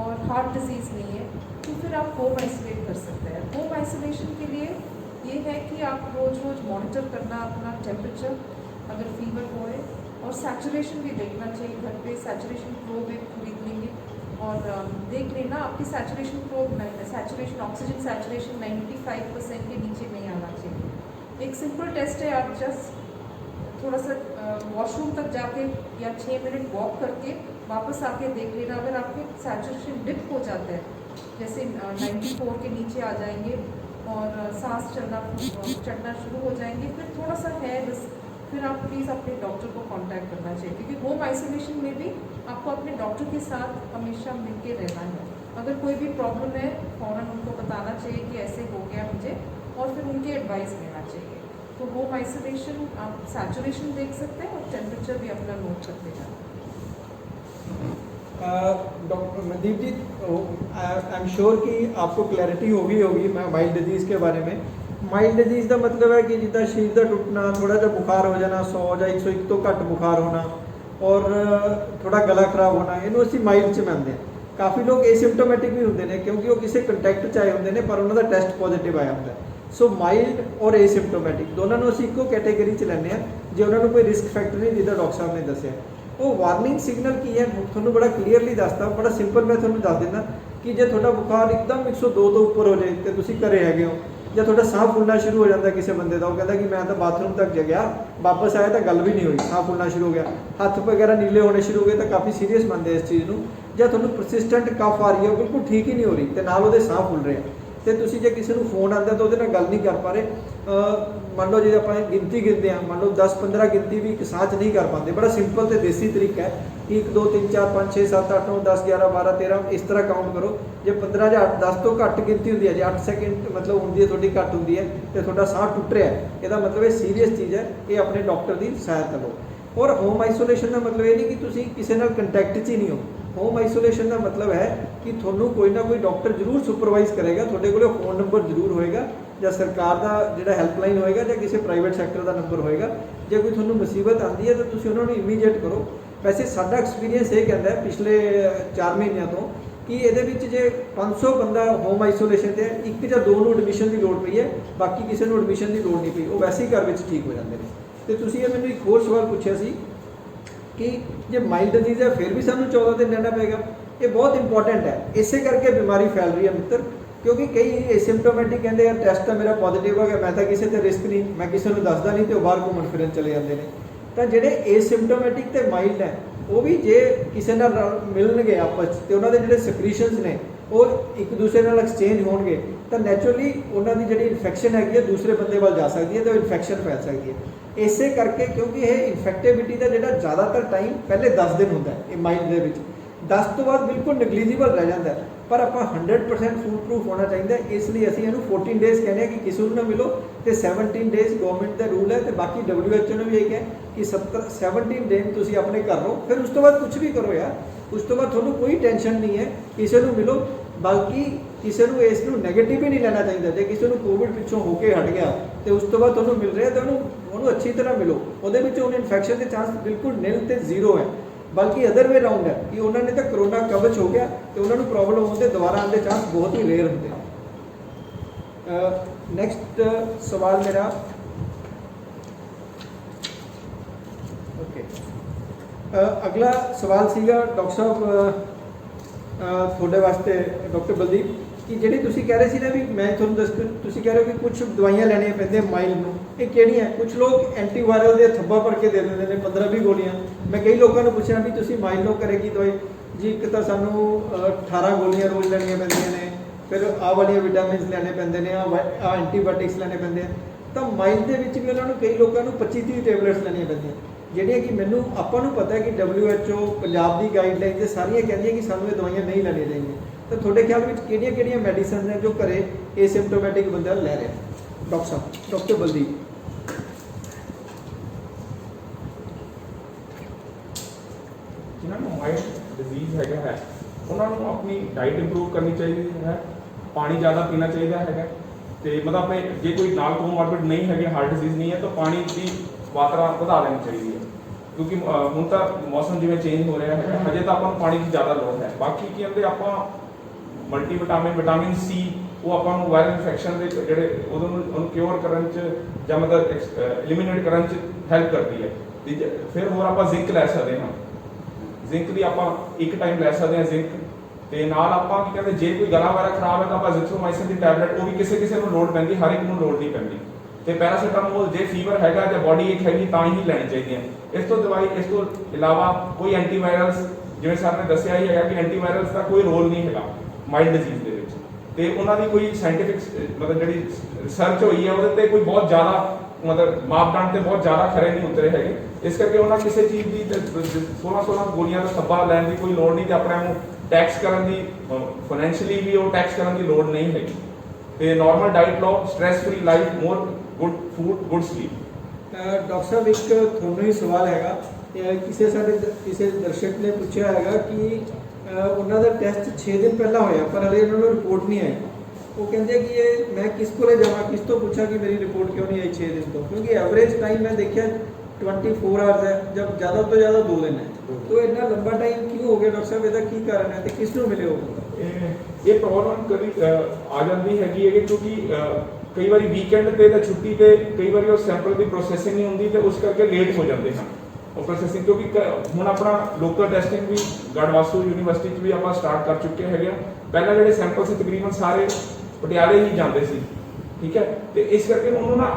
और हार्ट डिजीज़ नहीं है, तो फिर आप होम आइसोलेट कर सकते हैं। होम आइसोलेशन के लिए ये है कि आप रोज़ मॉनिटर करना अपना टेम्परेचर, अगर फीवर होए, और सैचुरेशन भी देखना चाहिए। घर पे सैचुरेशन प्रोब एक खरीद लेंगे और देख लेना आपकी saturation probe, saturation oxygen saturation 95% के नीचे नहीं आना चाहिए। एक सिंपल टेस्ट है, आप जस्ट थोड़ा सा वॉशरूम तक जाके या 6 मिनट वॉक करके वापस आके देख लेना। अगर आपके सैचुरेशन डिप हो जाता है, जैसे 94 के नीचे आ जाएंगे और सांस चढ़ना शुरू हो जाएंगे, फिर थोड़ा सा है रिस्क, फिर आप प्लीज़ अपने डॉक्टर को कांटेक्ट करना चाहिए, क्योंकि होम आइसोलेशन में भी आपको अपने डॉक्टर के साथ हमेशा मिल के रहना है। अगर कोई भी प्रॉब्लम है फ़ौरन उनको बताना चाहिए कि ऐसे हो गया मुझे, और फिर उनकी एडवाइस लेना चाहिए। तो होम आइसोलेशन आप सैचुरेशन देख सकते हैं और टेम्परेचर भी अपना नोट करते जाना। Doctor Mandeep ji, I am sure कि आपको क्लैरिटी होगी माइल्ड डिजीज़ के बारे में। माइल्ड डिजीज़ का मतलब है कि जिद्दां शरीर का टुटना, थोड़ा जिहा बुखार हो जाना, 100 ਜਾਂ 101 तो घट बुखार होना, ਔਰ ਥੋੜਾ ਗਲਾ ਖਰਾਬ ਹੋਣਾ, ਇਹਨੂੰ ਅਸੀਂ ਮਾਈਲਡ 'ਚ ਮੰਨਦੇ ਹਾਂ। ਕਾਫੀ ਲੋਕ ਏਸਿਮਟੋਮੈਟਿਕ ਵੀ ਹੁੰਦੇ ਨੇ ਕਿਉਂਕਿ ਉਹ ਕਿਸੇ ਕੰਟੈਕਟ 'ਚ ਆਏ ਹੁੰਦੇ ਨੇ ਪਰ ਉਹਨਾਂ ਦਾ ਟੈਸਟ ਪੋਜ਼ਿਟਿਵ ਆਇਆ ਹੁੰਦਾ। ਸੋ ਮਾਈਲਡ ਔਰ ਏਸਿਮਟੋਮੈਟਿਕ ਦੋਨਾਂ ਨੂੰ ਅਸੀਂ ਇੱਕੋ ਕੈਟੇਗਰੀ 'ਚ ਲੈਂਦੇ ਹਾਂ ਜੇ ਉਹਨਾਂ ਨੂੰ ਕੋਈ ਰਿਸਕ ਫੈਕਟਰ ਨਹੀਂ, ਜਿੱਦਾਂ ਡਾਕਟਰ ਸਾਹਿਬ ਨੇ ਦੱਸਿਆ। ਉਹ ਵਾਰਨਿੰਗ ਸਿਗਨਲ ਕੀ ਹੈ ਤੁਹਾਨੂੰ ਬੜਾ ਕਲੀਅਰਲੀ ਦੱਸਦਾ, ਬੜਾ ਸਿੰਪਲ ਮੈਂ ਤੁਹਾਨੂੰ ਦੱਸ ਦਿੰਦਾ ਕਿ ਜੇ ਤੁਹਾਡਾ ਬੁਖਾਰ ਇੱਕਦਮ 102 ਤੋਂ ਉੱਪਰ ਹੋ ਜਾਏ ਤੇ ਤੁਸੀਂ ਘਰੇ ਹੈਗੇ ਹੋ, ਜਾਂ ਤੁਹਾਡਾ ਸਾਹ ਫੁੱਲਣਾ ਸ਼ੁਰੂ ਹੋ ਜਾਂਦਾ ਕਿਸੇ ਬੰਦੇ ਦਾ, ਉਹ ਕਹਿੰਦਾ ਕਿ ਮੈਂ ਤਾਂ ਬਾਥਰੂਮ ਤੱਕ ਗਿਆ, ਵਾਪਸ ਆਇਆ ਤਾਂ ਗੱਲ ਵੀ ਨਹੀਂ ਹੋਈ, ਸਾਹ ਫੁੱਲਣਾ ਸ਼ੁਰੂ ਹੋ ਗਿਆ, ਹੱਥ ਵਗੈਰਾ ਨੀਲੇ ਹੋਣੇ ਸ਼ੁਰੂ ਹੋ ਗਏ, ਤਾਂ ਕਾਫੀ ਸੀਰੀਅਸ ਮੰਨਦੇ ਇਸ ਚੀਜ਼ ਨੂੰ। ਜਾਂ ਤੁਹਾਨੂੰ ਪਰਸਿਸਟੈਂਟ ਕਫ ਆ ਰਹੀ ਹੈ, ਉਹ ਬਿਲਕੁਲ ਠੀਕ ਹੀ ਨਹੀਂ ਹੋ ਰਹੀ ਤੇ ਨਾਲ ਉਹਦੇ ਸਾਹ ਫੁੱਲ ਰਹੇ ਆ, ਤੇ ਤੁਸੀਂ ਜੇ ਕਿਸੇ ਨੂੰ ਫੋਨ ਆਉਂਦਾ ਤਾਂ ਉਹਦੇ ਨਾਲ ਗੱਲ ਨਹੀਂ ਕਰ ਪਾ ਰਹੇ, ਮੰਨ ਲਓ ਜੇ ਆਪਾਂ ਗਿਣਤੀ ਗਿਣਦੇ ਹਾਂ, ਮੰਨ ਲਓ 10-15 ਗਿਣਤੀ ਵੀ ਇੱਕ ਸਾਹ 'ਚ ਨਹੀਂ ਕਰ ਪਾਉਂਦੇ। ਬੜਾ ਸਿੰਪਲ ਤੇ ਦੇਸੀ ਤਰੀਕਾ ਹੈ, 1 2 3 4 5 6 7 8 9 10 11 12 13 ਇਸ ਤਰ੍ਹਾਂ ਕਾਊਂਟ ਕਰੋ। ਜੇ 15 ਜਾਂ 10 ਤੋਂ ਘੱਟ ਗਿਣਤੀ ਹੁੰਦੀ ਹੈ, ਜੇ 8 ਸੈਕਿੰਡ ਮਤਲਬ ਹੁੰਦੀ ਹੈ ਤੁਹਾਡੀ ਘੱਟ ਹੁੰਦੀ ਹੈ ਤੇ ਤੁਹਾਡਾ ਸਾਹ ਟੁੱਟ ਰਿਹਾ, ਇਹਦਾ ਮਤਲਬ ਇਹ ਸੀਰੀਅਸ ਚੀਜ਼ ਹੈ, ਇਹ ਆਪਣੇ ਡਾਕਟਰ ਦੀ ਸਹਾਇਤਾ ਲਓ। ਔਰ ਹੋਮ ਆਈਸੋਲੇਸ਼ਨ ਦਾ ਮਤਲਬ ਇਹ ਨਹੀਂ ਕਿ ਤੁਸੀਂ ਕਿਸੇ ਨਾਲ ਕੰਟੈਕਟ 'ਚ ਹੀ ਨਹੀਂ ਹੋ। ਹੋਮ ਆਈਸੋਲੇਸ਼ਨ ਦਾ ਮਤਲਬ ਹੈ ਕਿ ਤੁਹਾਨੂੰ ਕੋਈ ਨਾ ਕੋਈ ਡਾਕਟਰ ਜ਼ਰੂਰ ਸੁਪਰਵਾਈਜ਼ ਕਰੇਗਾ, ਤੁਹਾਡੇ ਕੋਲ ਫੋਨ ਨੰਬਰ ਜ਼ਰੂਰ ਹੋਏਗਾ, ਜਾਂ ਸਰਕਾਰ ਦਾ ਜਿਹੜਾ ਹੈਲਪਲਾਈਨ ਹੋਏਗਾ, ਜਾਂ ਕਿਸੇ ਪ੍ਰਾਈਵੇਟ ਸੈਕਟਰ ਦਾ ਨੰਬਰ ਹੋਏਗਾ। ਜੇ ਕੋਈ ਤੁਹਾਨੂੰ ਮੁਸੀਬਤ ਆਉਂਦੀ ਹੈ ਤਾਂ ਤੁਸੀਂ ਉਹਨਾਂ ਨੂੰ ਇਮੀਡੀਏਟ ਕਰੋ। ਵੈਸੇ ਸਾਡਾ ਐਕਸਪੀਰੀਅੰਸ ਇਹ ਕਹਿੰਦਾ ਹੈ ਪਿਛਲੇ 4 ਮਹੀਨਿਆਂ ਤੋਂ ਕਿ ਇਹਦੇ ਵਿੱਚ ਜੇ 500 ਬੰਦਾ ਹੋਮ ਆਈਸੋਲੇਸ਼ਨ ਤੇ 1 ਜਾਂ 2 ਨੂੰ ਐਡਮਿਸ਼ਨ ਦੀ ਲੋੜ ਪਈ ਹੈ, ਬਾਕੀ ਕਿਸੇ ਨੂੰ ਐਡਮਿਸ਼ਨ ਦੀ ਲੋੜ ਨਹੀਂ ਪਈ, ਉਹ ਵੈਸੇ ਹੀ ਘਰ ਵਿੱਚ ਠੀਕ ਹੋ ਜਾਂਦੇ ਨੇ। ਤੇ ਤੁਸੀਂ ਇਹ ਮੈਨੂੰ ਇੱਕ ਹੋਰ ਸਵਾਲ ਪੁੱਛਿਆ ਸੀ ਕਿ ਜੇ ਮਾਈਲਡ ਡਿਜ਼ੀਜ਼ ਹੈ ਫਿਰ ਵੀ ਸਾਨੂੰ 14 ਦਿਨ ਰਹਿਣਾ ਪਏਗਾ। ਇਹ ਬਹੁਤ ਇੰਪੋਰਟੈਂਟ ਹੈ, ਇਸੇ ਕਰਕੇ ਬਿਮਾਰੀ ਫੈਲ ਰਹੀ ਹੈ ਮਿੱਤਰ, ਕਿਉਂਕਿ ਕਈ ਏਸਿਮਟੋਮੈਟਿਕ ਕਹਿੰਦੇ ਯਾਰ ਟੈਸਟ ਤਾਂ ਮੇਰਾ ਪੋਜ਼ਿਟਿਵ ਹੋ ਗਿਆ, ਮੈਂ ਤਾਂ ਕਿਸੇ ਤੇ ਰਿਸਕ ਨਹੀਂ, ਮੈਂ ਕਿਸੇ ਨੂੰ ਦੱਸਦਾ ਨਹੀਂ, ਤੇ ਉਹ ਬਾਹਰ ਘੁੰਮਣ ਫਿਰਨ ਚਲੇ ਜਾਂਦੇ ਨੇ। ਤਾਂ ਜਿਹੜੇ ਏਸਿਮਟੋਮੈਟਿਕ ਤੇ ਮਾਈਲਡ ਹੈ ਉਹ ਵੀ ਜੇ ਕਿਸੇ ਨਾਲ ਮਿਲਣਗੇ ਆਪਸ 'ਚ ਤੇ ਉਹਨਾਂ ਦੇ ਜਿਹੜੇ ਸਕ੍ਰੀਸ਼ਨਸ ਨੇ ਉਹ ਇੱਕ ਦੂਸਰੇ ਨਾਲ ਐਕਸਚੇਂਜ ਹੋਣਗੇ ਤਾਂ ਨੈਚੁਰਲੀ ਉਹਨਾਂ ਦੀ ਜਿਹੜੀ ਇਨਫੈਕਸ਼ਨ ਹੈਗੀ ਹੈ ਦੂਸਰੇ ਬੰਦੇ ਵੱਲ ਜਾ ਸਕਦੀ ਹੈ ਤੇ ਉਹ ਇਨਫੈਕਸ਼ਨ ਫੈਲ ਸਕਦੀ ਹੈ। ਇਸੇ ਕਰਕੇ ਕਿਉਂਕਿ ਇਹ ਇਨਫੈਕਟੇਬਿਲਿਟੀ ਦਾ ਜਿਹੜਾ ਜ਼ਿਆਦਾਤਰ ਟਾਈਮ ਪਹਿਲੇ 10 ਦਿਨ ਹੁੰਦਾ ਹੈ ਇਹ ਮਾਈਲਡ ਦੇ ਵਿੱਚ, 10 ਤੋਂ ਬਾਅਦ ਬਿਲਕੁਲ ਨੈਗਲੀਜੀਬਲ ਰਹਿ ਜਾਂਦਾ ਹੈ, ਪਰ ਆਪਾਂ 100% ਫੂਡ ਪ੍ਰੂਫ ਹੋਣਾ ਚਾਹੀਦਾ, ਇਸ ਲਈ ਅਸੀਂ ਇਹਨੂੰ 14 ਡੇਜ਼ ਕਹਿੰਦੇ ਹਾਂ ਕਿ ਕਿਸੇ ਨੂੰ ਨਾ ਮਿਲੋ, ਤੇ 17 ਡੇਜ਼ ਗਵਰਨਮੈਂਟ ਦਾ ਰੂਲ ਹੈ, ਤੇ ਬਾਕੀ WHO ਨੇ ਵੀ ਇਹ ਕਿਹਾ ਕਿ 17 ਦਿਨ ਤੁਸੀਂ ਆਪਣੇ ਘਰ ਰਹੋ, ਫਿਰ ਉਸ ਤੋਂ ਬਾਅਦ ਕੁਝ ਵੀ ਕਰੋ ਯਾਰ, ਉਸ ਤੋਂ ਬਾਅਦ ਤੁਹਾਨੂੰ ਕੋਈ ਟੈਨਸ਼ਨ ਨਹੀਂ ਹੈ, ਕਿਸੇ ਨੂੰ ਮਿਲੋ। ਬਲਕਿ ਕਿਸੇ ਨੂੰ ਇਸ ਨੂੰ ਨੈਗੇਟਿਵ ਹੀ ਨਹੀਂ ਲੈਣਾ ਚਾਹੀਦਾ। ਜੇ ਕਿਸੇ ਨੂੰ ਕੋਵਿਡ ਪਿੱਛੋਂ ਹੋ ਕੇ ਹਟ ਗਿਆ ਤੇ ਉਸ ਤੋਂ ਬਾਅਦ ਤੁਹਾਨੂੰ ਮਿਲ ਰਿਹਾ ਤਾਂ ਉਹਨੂੰ ਅੱਛੀ ਤਰ੍ਹਾਂ ਮਿਲੋ, ਉਹਦੇ ਵਿੱਚ ਉਹਨੂੰ ਇਨਫੈਕਸ਼ਨ ਦੇ ਚਾਂਸ ਬਿਲਕੁਲ ਨਿਲ ਤੇ ਜ਼ੀਰੋ ਹੈ, ਬਲਕਿ ਅਦਰ ਵੇ ਰਾਊਂਡ ਹੈ ਕਿ ਉਹਨਾਂ ਨੇ ਤਾਂ ਕਰੋਨਾ ਕਵਚ ਹੋ ਗਿਆ ਤੇ ਉਹਨਾਂ ਨੂੰ ਪ੍ਰੋਬਲਮ ਹੋਣ ਦੇ ਦੁਬਾਰਾ ਆਉਣ ਦੇ ਚਾਂਸ ਬਹੁਤ ਹੀ ਰੇਅਰ ਹੁੰਦੇ ਆ। ਨੈਕਸਟ ਸਵਾਲ ਮੇਰਾ ਅਗਲਾ ਸਵਾਲ ਸੀਗਾ ਡਾਕਟਰ ਸਾਹਿਬ ਤੁਹਾਡੇ ਵਾਸਤੇ ਡਾਕਟਰ ਬਲਦੀਪ, ਕਿ ਜਿਹੜੀ ਤੁਸੀਂ ਕਹਿ ਰਹੇ ਸੀ ਨਾ ਵੀ ਮੈਂ ਤੁਹਾਨੂੰ ਤੁਸੀਂ ਕਹਿ ਰਹੇ ਹੋ ਕਿ ਕੁਝ ਦਵਾਈਆਂ ਲੈਣੀਆਂ ਪੈਂਦੀਆਂ ਮਾਈਲਡ ਨੂੰ, ਇਹ ਕਿਹੜੀਆਂ? ਕੁਝ ਲੋਕ ਐਂਟੀਵਾਇਰਲ ਦੇ ਥੱਬਾ ਭਰ ਕੇ ਦੇ ਦਿੰਦੇ ਨੇ 15-20 ਗੋਲੀਆਂ। ਮੈਂ ਕਈ ਲੋਕਾਂ ਨੂੰ ਪੁੱਛਿਆ ਵੀ ਤੁਸੀਂ ਮਾਈਲਡ ਨੂੰ ਕਰੇਗੀ ਦਵਾਈ ਜੀ, ਇੱਕ ਤਾਂ ਸਾਨੂੰ 18 ਗੋਲੀਆਂ ਰੋਜ਼ ਲੈਣੀਆਂ ਪੈਂਦੀਆਂ ਨੇ, ਫਿਰ ਆਹ ਵਾਲੀਆਂ ਵਿਟਾਮਿਨਸ ਲੈਣੇ ਪੈਂਦੇ ਨੇ, ਆਹ ਐਂਟੀਬਾਇਓਟਿਕਸ ਲੈਣੇ ਪੈਂਦੇ ਆ। ਤਾਂ ਮਾਈਲਡ ਦੇ ਵਿੱਚ ਵੀ ਉਹਨਾਂ ਨੂੰ ਕਈ ਲੋਕਾਂ ਨੂੰ 25-30 ਟੈਬਲੇਟਸ ਲੈਣੀਆਂ ਪੈਂਦੀਆਂ, ਜਿਹੜੀਆਂ ਕਿ ਮੈਨੂੰ ਆਪਾਂ ਨੂੰ ਪਤਾ ਹੈ ਕਿ WHO ਪੰਜਾਬ ਦੀ ਗਾਈਡਲਾਈਨ ਤੇ ਸਾਰੀਆਂ ਕਹਿੰਦੀਆਂ ਕਿ ਸਾਨੂੰ ਇਹ ਦਵਾਈਆਂ ਨਹੀਂ ਲੈਣੀਆਂ ਚਾਹੀਦੀਆਂ। ਤਾਂ ਤੁਹਾਡੇ ਖਿਆਲ ਵਿੱਚ ਕਿਹੜੀਆਂ ਮੈਡੀਸਨ ਨੇ ਜੋ ਘਰੇ ਏਸਿਮਟੋਮੈਟਿਕ ਬੰਦਾ ਲੈ ਰਿਹਾ? ਡਾਕਟਰ ਸਾਹਿਬ, ਡਾਕਟਰ ਬਲਦੀਪ। ਜਿਨ੍ਹਾਂ ਨੂੰ ਮਾਈਲਡ ਡਿਜ਼ੀਜ਼ ਹੈਗਾ ਹੈ ਉਹਨਾਂ ਨੂੰ ਆਪਣੀ ਡਾਈਟ ਇੰਪਰੂਵ ਕਰਨੀ ਚਾਹੀਦੀ ਹੈ, ਪਾਣੀ ਜ਼ਿਆਦਾ ਪੀਣਾ ਚਾਹੀਦਾ ਹੈਗਾ, ਤੇ ਮਤਲਬ ਆਪਣੇ ਜੇ ਕੋਈ ਨਾਲ ਕੋਮੋਰਬਿਡ ਨਹੀਂ ਹੈਗੇ, ਹਾਰਟ ਡਿਜ਼ੀਜ਼ ਨਹੀਂ ਹੈ, ਤਾਂ ਪਾਣੀ ਦੀ ਮਾਤਰਾ ਵਧਾ ਲੈਣੀ ਚਾਹੀਦੀ ਹੈ, ਕਿਉਂਕਿ ਹੁਣ ਤਾਂ ਮੌਸਮ ਜਿਵੇਂ ਚੇਂਜ ਹੋ ਰਿਹਾ ਹੈ, ਹਜੇ ਤਾਂ ਆਪਾਂ ਨੂੰ ਪਾਣੀ ਦੀ ਜ਼ਿਆਦਾ ਲੋੜ ਹੈ। ਬਾਕੀ ਕੀ ਕਹਿੰਦੇ ਆਪਾਂ ਮਲਟੀ ਵਿਟਾਮਿਨ ਸੀ ਉਹ ਆਪਾਂ ਨੂੰ ਵਾਇਰਲ ਇਨਫੈਕਸ਼ਨ ਦੇ ਜਿਹੜੇ ਉਹਨੂੰ ਕਿਉਰ ਕਰਨ 'ਚ ਜਾਂ ਮਤਲਬ ਐਲੀਮੀਨੇਟ ਕਰਨ 'ਚ ਹੈਲਪ ਕਰਦੀ ਹੈ। ਫਿਰ ਹੋਰ ਆਪਾਂ ਜ਼ਿੰਕ ਲੈ ਸਕਦੇ ਹਾਂ, ਜ਼ਿੰਕ ਦੀ ਆਪਾਂ ਇੱਕ ਟਾਈਮ ਲੈ ਸਕਦੇ ਹਾਂ ਜ਼ਿੰਕ, ਤੇ ਨਾਲ ਆਪਾਂ ਕੀ ਕਹਿੰਦੇ ਜੇ ਕੋਈ ਗਲਾ ਵਗੈਰਾ ਖਰਾਬ ਹੈ ਤਾਂ ਆਪਾਂ ਜ਼ਿਥਰੋਮਾਈਸਿਨ ਦੀ ਟੈਬਲੇਟ, ਉਹ ਵੀ ਕਿਸੇ ਨੂੰ ਲੋੜ ਪੈਂਦੀ, ਹਰ ਇੱਕ ਨੂੰ ਲੋੜ ਨਹੀਂ ਪੈਂਦੀ, ਤੇ ਪੈਰਾਸੀਟਾਮੋਲ ਜੇ ਫੀਵਰ ਹੈਗਾ ਜਾਂ ਬੋਡੀ ਇੱਕ ਹੈਗੀ ਤਾਂ ਹੀ ਲੈਣੀ ਚਾਹੀਦੀ ਹੈ। ਇਸ ਤੋਂ ਇਲਾਵਾ ਕੋਈ ਐਂਟੀਵਾਇਰਲਸ, ਜਿਵੇਂ ਸਰ ਨੇ ਦੱਸਿਆ ਹੀ ਹੈਗਾ ਕਿ ਐਂਟੀਵਾਇਰਲਸ ਦਾ ਕੋਈ ਰੋਲ ਨਹੀਂ ਹੈਗਾ ਮਾਈਲਡ ਡਿਜ਼ੀਜ਼ ਦੇ ਵਿੱਚ, ਤੇ ਉਹਨਾਂ ਦੀ ਕੋਈ ਸਾਇੰਟੀਫਿਕ ਮਤਲਬ ਜਿਹੜੀ ਰਿਸਰਚ ਹੋਈ ਹੈ ਉਹਦੇ ਤੇ ਕੋਈ ਬਹੁਤ ਜ਼ਿਆਦਾ ਮਤਲਬ ਮਾਪਦੰਡ ਤੇ ਬਹੁਤ ਜ਼ਿਆਦਾ ਖਰੇ ਨਹੀਂ ਉਤਰੇ ਹੈਗੇ। ਇਸ ਕਰਕੇ ਉਹਨਾਂ ਕਿਸੇ ਚੀਜ਼ ਦੀ 16 ਗੋਲੀਆਂ ਦਾ ਥੱਬਾ ਲੈਣ ਦੀ ਕੋਈ ਲੋੜ ਨਹੀਂ, ਤੇ ਆਪਣੇ ਨੂੰ ਟੈਕਸ ਕਰਨ ਦੀ ਫਾਈਨੈਂਸ਼ੀਅਲੀ ਵੀ ਉਹ ਟੈਕਸ ਕਰਨ ਦੀ ਲੋੜ ਨਹੀਂ ਹੈਗੀ, ਤੇ ਨਾਰਮਲ ਡਾਈਟ ਲਓ, stress free life, more good food, good sleep. Doctor ਸਾਹਿਬ ਇੱਕ ਤੁਹਾਨੂੰ ਹੀ ਸਵਾਲ ਹੈਗਾ, ਕਿਸੇ ਦਰਸ਼ਕ ਨੇ ਪੁੱਛਿਆ ਹੈਗਾ ਕਿ ਉਹਨਾਂ ਦਾ ਟੈਸਟ 6 ਦਿਨ ਪਹਿਲਾਂ ਹੋਇਆ ਪਰ ਹਲੇ ਉਹਨਾਂ ਨੂੰ ਰਿਪੋਰਟ ਨਹੀਂ ਆਈ। ਉਹ ਕਹਿੰਦੇ ਕਿ ਇਹ ਮੈਂ ਕਿਸ ਕੋਲੇ ਜਾਵਾਂ, ਕਿਸ ਤੋਂ ਪੁੱਛਾਂ ਕਿ ਮੇਰੀ ਰਿਪੋਰਟ ਕਿਉਂ ਨਹੀਂ ਆਈ 6 ਦਿਨ ਤੋਂ? ਕਿਉਂਕਿ ਐਵਰੇਜ ਟਾਈਮ ਮੈਂ ਦੇਖਿਆ 24 ਆਵਰਸ ਹੈ, ਜਬ ਜ਼ਿਆਦਾ ਤੋਂ ਜ਼ਿਆਦਾ 2 ਦਿਨ ਹੈ। तो ਇੰਨਾ ਲੰਬਾ ਟਾਈਮ ਕਿਉਂ ਹੋ ਗਿਆ ਡਾਕਟਰ ਸਾਹਿਬ, ਇਹਦਾ ਕੀ ਕਾਰਨ ਹੈ ਤੇ ਕਿਸ ਨੂੰ ਮਿਲੇ ਹੋ? ਇਹ ਪ੍ਰੋਬਲਮ ਕਦੀ ਆ ਜਾਂਦੀ ਹੈਗੀ ਹੈ ਕਿਉਂਕਿ ਕਈ ਵਾਰੀ ਵੀਕਐਂਡ ਤੇ ਜਾਂ ਛੁੱਟੀ ਤੇ ਕਈ ਵਾਰੀ ਉਹ ਸੈਂਪਲ ਦੀ ਪ੍ਰੋਸੈਸਿੰਗ ਨਹੀਂ ਹੁੰਦੀ ਤੇ ਉਸ ਕਰਕੇ ਲੇਟ ਹੋ ਜਾਂਦੇ ਹਨ ਉਹ ਪ੍ਰੋਸੈਸਿੰਗ, ਕਿਉਂਕਿ ਹੁਣ ਆਪਣਾ ਲੋਕਲ ਟੈਸਟਿੰਗ ਵੀ ਗੜਵਾਸੂ ਯੂਨੀਵਰਸਿਟੀ 'ਚ ਵੀ ਆਪਾਂ ਸਟਾਰਟ ਕਰ ਚੁੱਕੇ ਹੈਗੇ ਆ। ਪਹਿਲਾਂ ਜਿਹੜੇ ਸੈਂਪਲ ਸੀ ਤਕਰੀਬਨ ਸਾਰੇ ਪਟਿਆਲੇ ਹੀ ਜਾਂਦੇ ਸੀ, ਠੀਕ ਹੈ, ਤੇ ਇਸ ਕਰਕੇ ਉਹਨੂੰ ਨਾ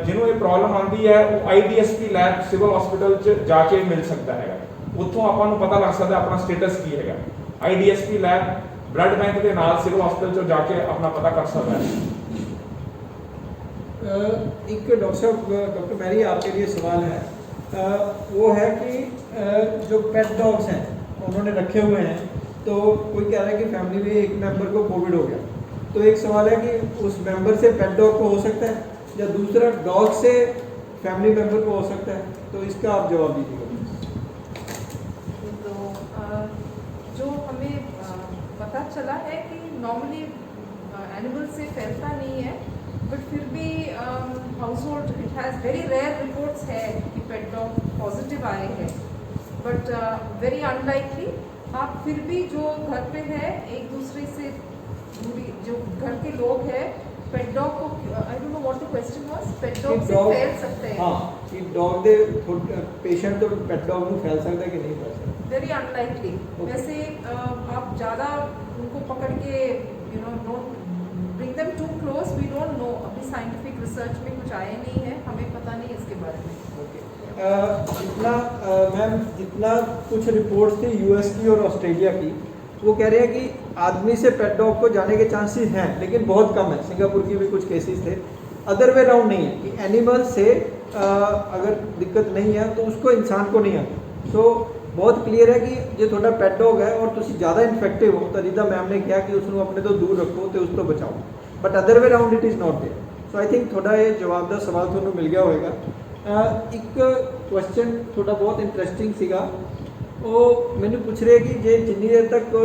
ਜਿਹਨੂੰ ਇਹ ਪ੍ਰੋਬਲਮ ਆਉਂਦੀ ਹੈ ਉਹ IDSP ਲੈਬ ਸਿਵਲ ਹਸਪੀਟਲ 'ਚ ਜਾ ਕੇ ਮਿਲ ਸਕਦਾ ਹੈਗਾ। ਉੱਥੋਂ ਆਪਾਂ ਨੂੰ ਪਤਾ ਲੱਗ ਸਕਦਾ ਆਪਣਾ ਸਟੇਟਸ ਕੀ ਹੈਗਾ। IDSP ਲੈਬ ਬਲੱਡ ਬੈਂਕ ਦੇ ਨਾਲ ਸਿਵਲ ਹਸਪੀਟਲ 'ਚ ਜਾ ਕੇ ਆਪਣਾ ਪਤਾ ਕਰ ਸਕਦਾ है। एक डॉक्टर साहब, डॉक्टर मैरी आपके लिए सवाल है, वो है कि जो पेट डॉग्स हैं उन्होंने रखे हुए हैं, तो कोई कह रहा है कि फैमिली में एक मेंबर को कोविड हो गया, तो एक सवाल है कि उस मेंबर से पेट डॉग को हो सकता है या दूसरा डॉग से फैमिली मेंबर को हो सकता है, तो इसका आप जवाब दीजिएगा। तो जो हमें पता चला है कि नॉर्मली एनिमल से फैलता नहीं है, बट फिर भी household it has very rare reports है कि पेट डॉग पॉजिटिव आए हैं, बट वेरी अनलाइकली। आप फिर भी जो घर पे है एक दूसरे से दूरी, जो घर के लोग हैं, पेट डॉग को I don't know what the question was, pet dog से फैल सकते हैं? हाँ, कि डॉग दे पेशेंट तो पेट डॉग में फैल सकता है कि नहीं फैल सकता? Very unlikely. वैसे आप ज़्यादा उनको पकड़ के don't bring them to close, we don't know, अभी साइंटिफिक रिसर्च में कुछ आया नहीं है, हमें पता नहीं इसके बारे में। जितना मैम जितना कुछ रिपोर्ट्स थी US की और ऑस्ट्रेलिया की, वो कह रहे हैं कि आदमी से पेट डॉग को जाने के चांसेस हैं लेकिन बहुत कम है। सिंगापुर की भी कुछ केसेस थे, अदर वे राउंड नहीं है कि एनिमल से अगर दिक्कत नहीं है तो उसको इंसान को नहीं आती। सो बहुत क्लीयर है कि जो थोड़ा पेट डॉग है और तुसी ज़्यादा इन्फेक्टिव हो तो जिदा मैम ने कहा कि उसको अपने तो दूर रखो तो उस तो बचाओ, but other way round it is not there. So I think थोड़ा ये जवाब का सवाल थोड़ा मिल गया होगा। एक क्वेश्चन थोड़ा बहुत इंटरेस्टिंग सीगा, ਉਹ ਮੈਨੂੰ ਪੁੱਛ ਰਹੇ ਕਿ ਜੇ ਜਿੰਨੀ ਦੇਰ ਤੱਕ